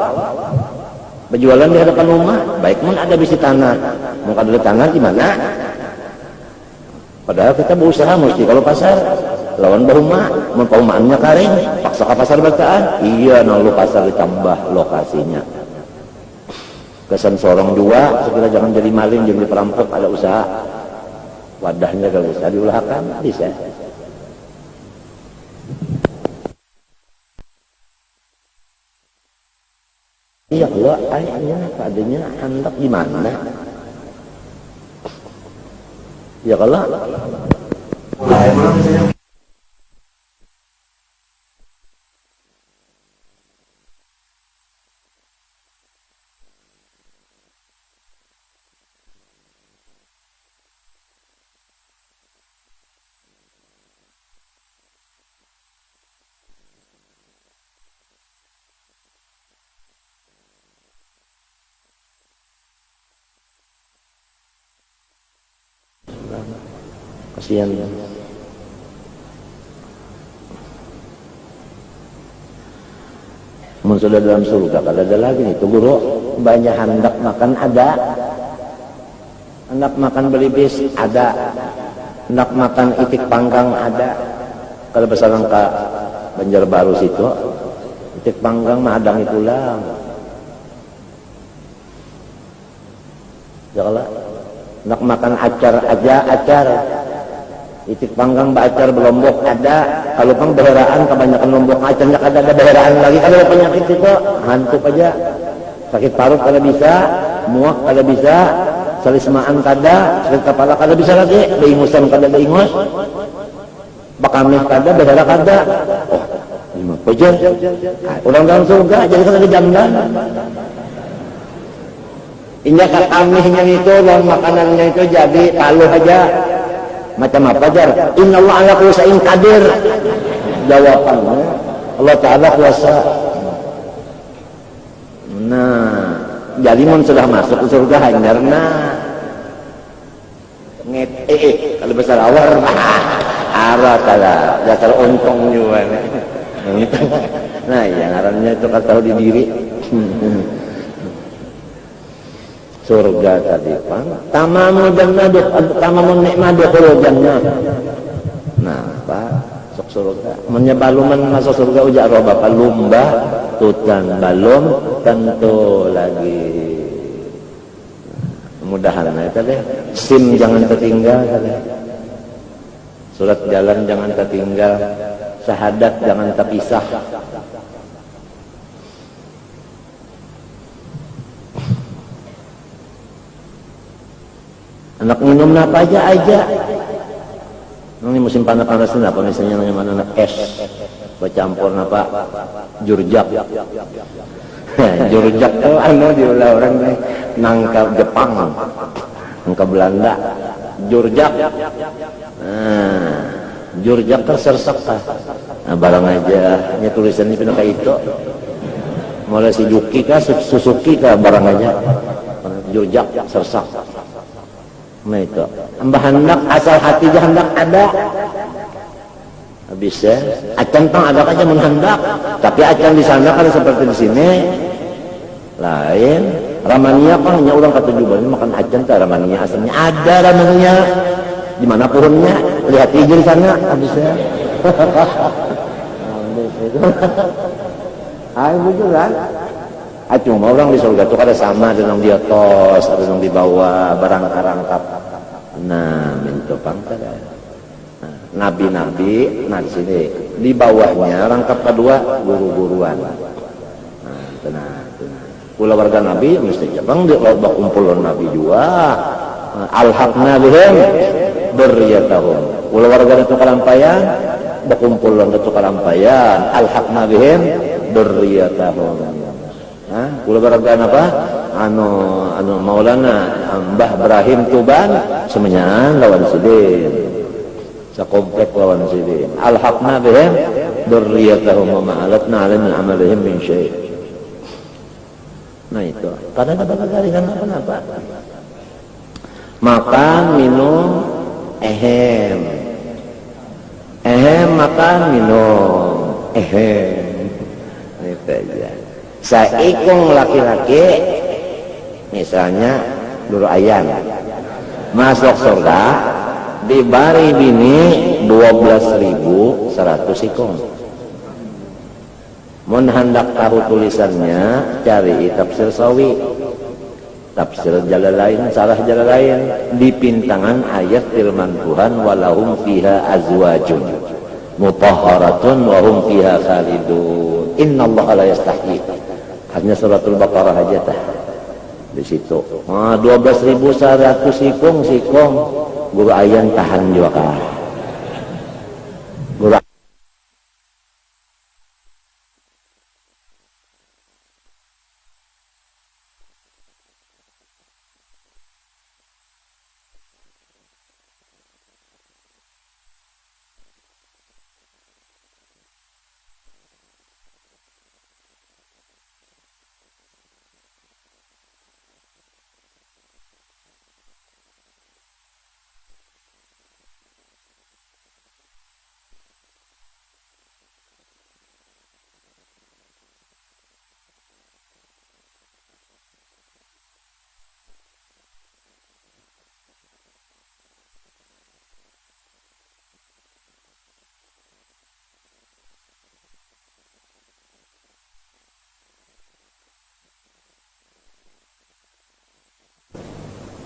berjualan di hadapan rumah, baik pun ada bisi tanah. Mau ada tanah di mana? Padahal kita berusaha mesti kalau pasar lawan bahuma, mau paumaannya karing, paksa ke pasar bataan. Iya, lalu pasar ditambah lokasinya. Kesan sorong dua, sekira jangan jadi maling, jadi perampok, ada usaha. Wadahnya kalau bisa diulahkan, bisa. Iya kalau ayahnya adanya hendak gimana? Ya kalau kasihan sudah dalam surga kalau ada lagi nih tuh guru banyak hendak makan ada hendak makan belibis ada hendak makan itik panggang ada kalau bersarang ke Banjarbaru situ itik panggang mah adang itulah ya kalau hendak makan acar aja acar itik panggang acar belombok ada kalau pang beheraan kebanyakan lombok acarnya ada beheraan lagi kalau penyakit itu hantuk aja sakit parut kalau bisa muak kalau bisa salismaan kada sakit kepala kada bisa lagi beingusan kada beingus bakamih kada behera kada oh ini mah pejer orang dalam surga jadi kada dijamdan Ini katamihnya itu dan makanannya itu jadi paluh aja. Macam apa jar? Innallaha ala kulli syai'in qadir. Jawabannya Allah Ta'ala kuasa. Nah, jadi mun sudah masuk ke surga handarna kalau besar awar arah kala dasar untung juga. Nah, yang ngarannya itu kan tahu di diri. Surga tadi pan tamamun nikmah dukhulul jannah. Nah, Pak, sok surga menyebaluman masuk surga ujak roh bapak lumba tutan balum tentu lagi. Mudah-mudahan tadi SIM jangan tertinggal tadi. Surat jalan jangan tertinggal, syahadat jangan terpisah. Anak minum apa aja. Ini musim panas-panas ini apa misalnya namanya anak es, bercampur apa jurjak. Jurjak itu diulah orang nangka Jepang, nangka Belanda. Jurjak. Nah, jurjak tersersak. Nah, barang aja nya tulisannya pindah kayak itu. Mulai si Yuki kah, Suzuki kah barang aja. Jurjak sersak. Nah itu mbah hendak asal hati hendak ada habis ya acan tang ada aja menghendak tapi acan di sana kan seperti di sini lain ramania kan hanya orang kata jubah makan acan tuh ramania asalnya ada ramania di mana pohonnya lihat hijau di sana habis ya ayo betul kan. Cuma orang di surga itu ada sama, ada yang di atas, ada yang di bawah, barang rangkap. Nah, minta pangkat. Nah, nabi-nabi, nah di sini di bawahnya rangkap kedua guru-guruan. Nah, tenang. Pula warga nabi mesti Jepang di kumpul nabi juga. Alhaqna bihim dzurriyyatahum. Pula warga itu kalampayan, berkumpul itu kalampayan. Alhaqna bihim dzurriyyatahum. Kula baragaan apa? Anu Maulana Mbah Ibrahim Tuban semenyan lawan sidin. Sakomplek lawan sidin. Alhaqna bihim dzurriyyatahum wa ma alatna 'alaihim min 'amalihim min syai'. Nah itu. Kadang ada garingan apa-apa. Makan, minum, ehem makan, minum, ehem. Itu aja. Saikung laki-laki misalnya dulu ayam masuk surga dibari bini 12.100 ikung. Mun hendak tahu tulisannya cari tafsir Sawi, tafsir Jalalain, sarah Jalalain di pintangan ayat firman Tuhan walahum fiha azwajun mutahharatun wa hum fiha khalidun innallaha la yastahyi. Hanya suratul Baqarah aja tah di situ. 12.100 sikung guru ayan tahan juga kah. Guru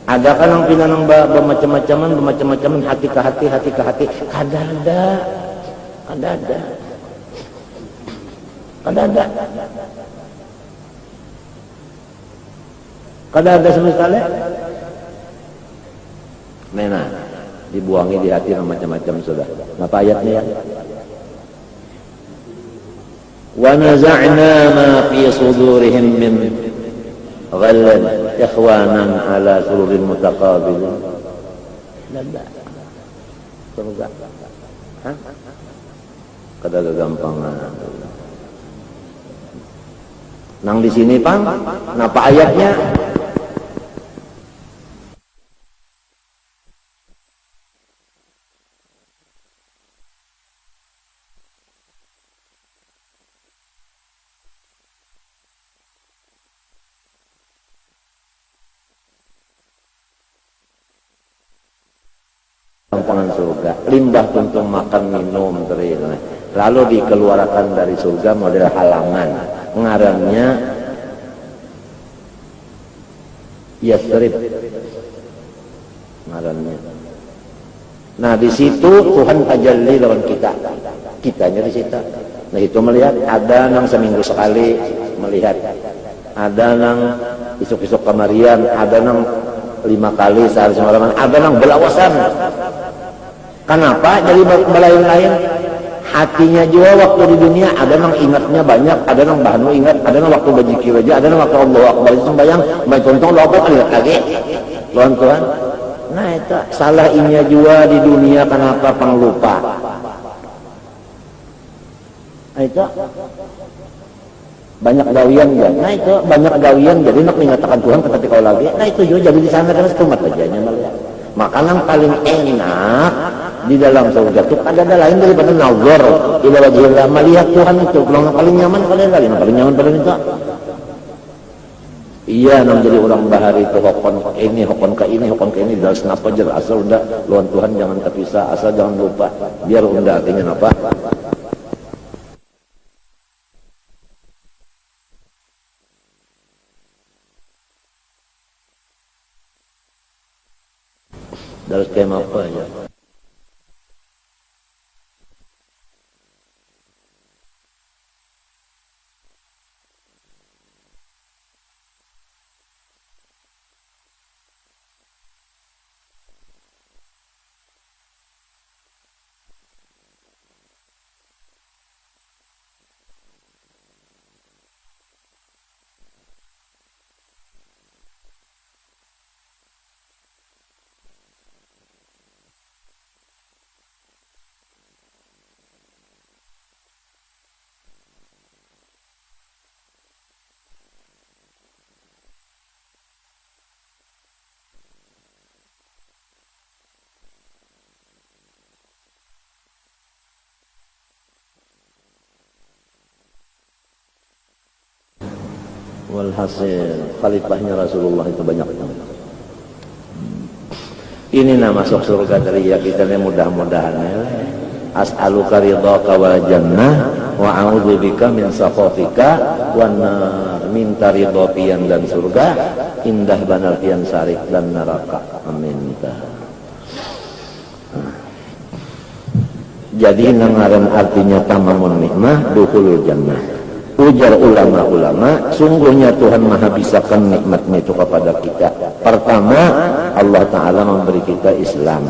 ada kan yang pinanang bermacam-macaman hati ke hati kada ada sama sekali. Nah, dibuangi di hati macam-macam sudah. Apa ayatnya ya? Wa naza'na ma fi sudurihim min ghallin ikhwanan ala sururin mutaqabilin. Lada. Surga. Hah? Kada gagampangan. Nang di sini Pang, napa ayatnya? Gampangan surga, limbah untuk makan minum terus. Lalu dikeluarkan dari surga model halaman, ngarannya Yasrib, ngarannya. Nah di situ Tuhan tajalli lawan kitanya di situ. Nah itu melihat ada nang seminggu sekali melihat, ada nang isuk-isuk kamarian, ada nang 5 kali sehari semalaman, ada nang belawasan. Kenapa jadi belain-lain? Hatinya juga waktu di dunia ada nang ingatnya banyak, ada nang bahnu ingat, ada nang waktu berzikir aja, ada nang waktu Allahu Akbar sembahyang, main contoh Allahu Akbar ingat lagi. Lawan Tuhan. Nah itu salah inya juga di dunia kenapa panglupa. Nah itu banyak gawian ya. Nah itu banyak gawian jadi nak mengatakan Tuhan ketika kau lagi. Nah itu juga jadi di sana kan setumat aja malah. Makanan paling enak di dalam surga itu ada lain daripada nazar ila wajhillah, melihat Tuhan itu pulang paling nyaman kalian lagi, paling nyaman pada itu. Iya, nam jadi orang bahari itu hokon ke ini dari senapa jer asal udah lawan Tuhan jangan terpisah, asal jangan lupa. Biar udah artinya apa? Dari skema apa ya? Walhasil khalifahnya Rasulullah itu banyak. Ini nama masuk surga dari ya kita ini mudah-mudahan ya. As'aluka ridhaka wal jannah wa a'udzubika min sakhatika wan nar. Minta ridho pian dan surga, indah banar pian sarik dan neraka. Amin. Jadi nangaran artinya tamamun nikmah dukhulul jannah. Ujar ulama-ulama, sungguhnya Tuhan maha bisakan nikmatnya itu kepada kita. Pertama, Allah Ta'ala memberi kita Islam.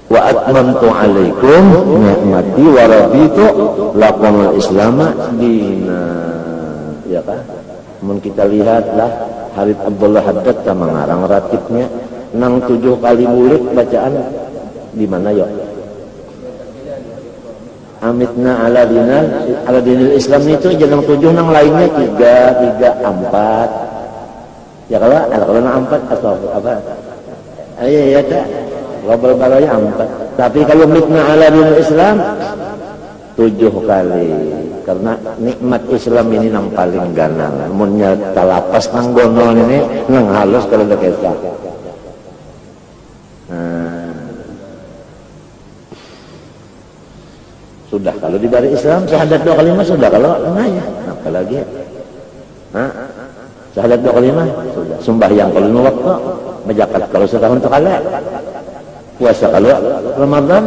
Wa atmamtu alaikum ni'mati wa raditu lakumul islama dina. Ya kan? Mun kita lihatlah Halid Abdullah Haddad sama ngarang ratibnya nang 7 kali mulik bacaan di mana ya? Amitna ala dinil Islam itu jangan 7 nang lainnya 3, 4. Ya kalau nang 4 atau apa? Iya tak. Global balanya 4. Tapi kalau mitna ala dinil Islam 7 kali. Karena nikmat Islam ini nang paling ganang. Munnya talapas nang gonol ini nang halus kalau udah kesah. Sudah kalau diberi Islam syahadat 2 kalimat sudah, kalau ya apalagi syahadat 2 kalimat sudah, sembahyang kalau 5 waktu, berzakat kalau setahun sekali, puasa kalau Ramadan,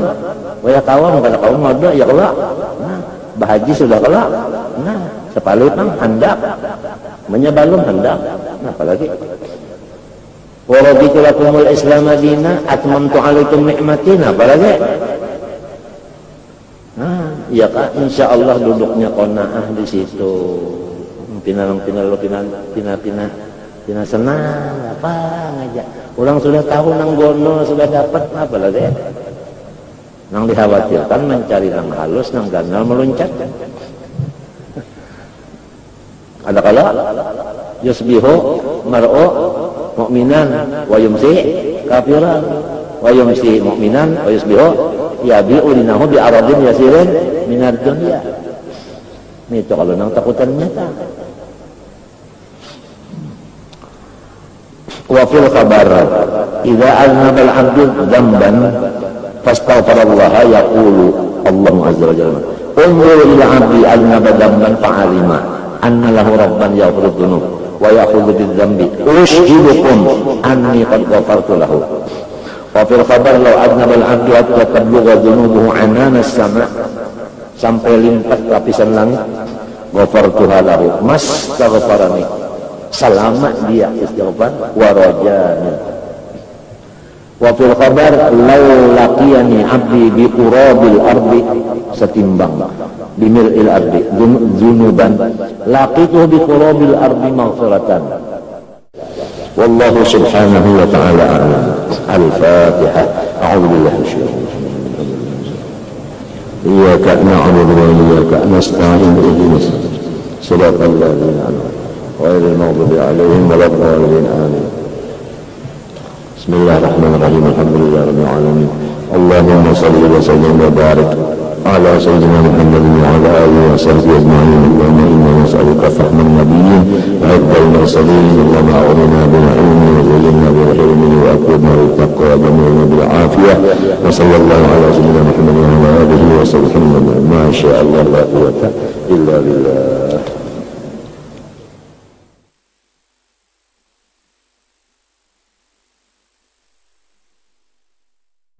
waya kawam kalau kawam ada ya kalau bahaji sudah kalau sepalut hendak menyebalum hendak, apalagi wa raditu lakumul islam madina atmamtu alaikum ni'mati, apalagi ya Kak, insya Allah duduknya qanaah di situ. Pina Tina senang apa ngajak. Orang sudah tahu nang gono sudah dapat apa lagi? Nang dikhawatirkan mencari nang halus nang ganal meluncat. Ada kala yusbihu mar'u mu'minan wa yumsi kafiran wa yumsi mu'minan wa yusbihu yabi'u linahu bi aradin yasirin minar dunya. Ini itu kalau nang takutan nyata. Wa fil khabar idza aznaba al-'abdu dhanban fastaghfarallaha yaqulu Allahu azza wa jalla unzur ila 'abdi aznaba dhanban fa'alima anna lahu rabban yaghfiru dzunub wa ya'khudhu bidzambi ushhidukum anni qad ghafartu lahu. Wa fil khabar law aznaba al-'abdu hatta tablugha dzunubuhu 'anana as-sama' sampai limpas lapisan langit ghafartuha lahu mastaghfarani selama dia istighfar wa rajani. Wa fil khabar law laqiyani 'abdi bi qurabil ardi setimbang bimil'il ardi dzunuban laqitu bi qurabil ardi maghfiratan. Wallahu subhanahu wa ta'ala a'lam. Al-Fatihah. A'udzu billahi minasyaitonir rajim. Iyyaka na'budu wa iyyaka nasta'in ihdinas siratal ladzina an'amta ghairil maghdubi 'alaihim waladdallin amin. Bismillahirrahmanirrahim. Alhamdulillahirabbil alamin. Allahumma shalli wa sallim wa barik ala sayyidina Muhammadin wa ala alihi wa sahbihi ajma'in. Allahumma inna nas'aluka fahman nabiyyin wa hifdzal mursalin. Allahumma a'inna bil ilmi wa zayyinna bil hilmi wa akribna bit taqwa wa jamilna bil afiyah. Wa sallallahu ala sayyidina Muhammadin wa ala alihi wa sahbihi. Ma syaa Allah la quwwata illa billah.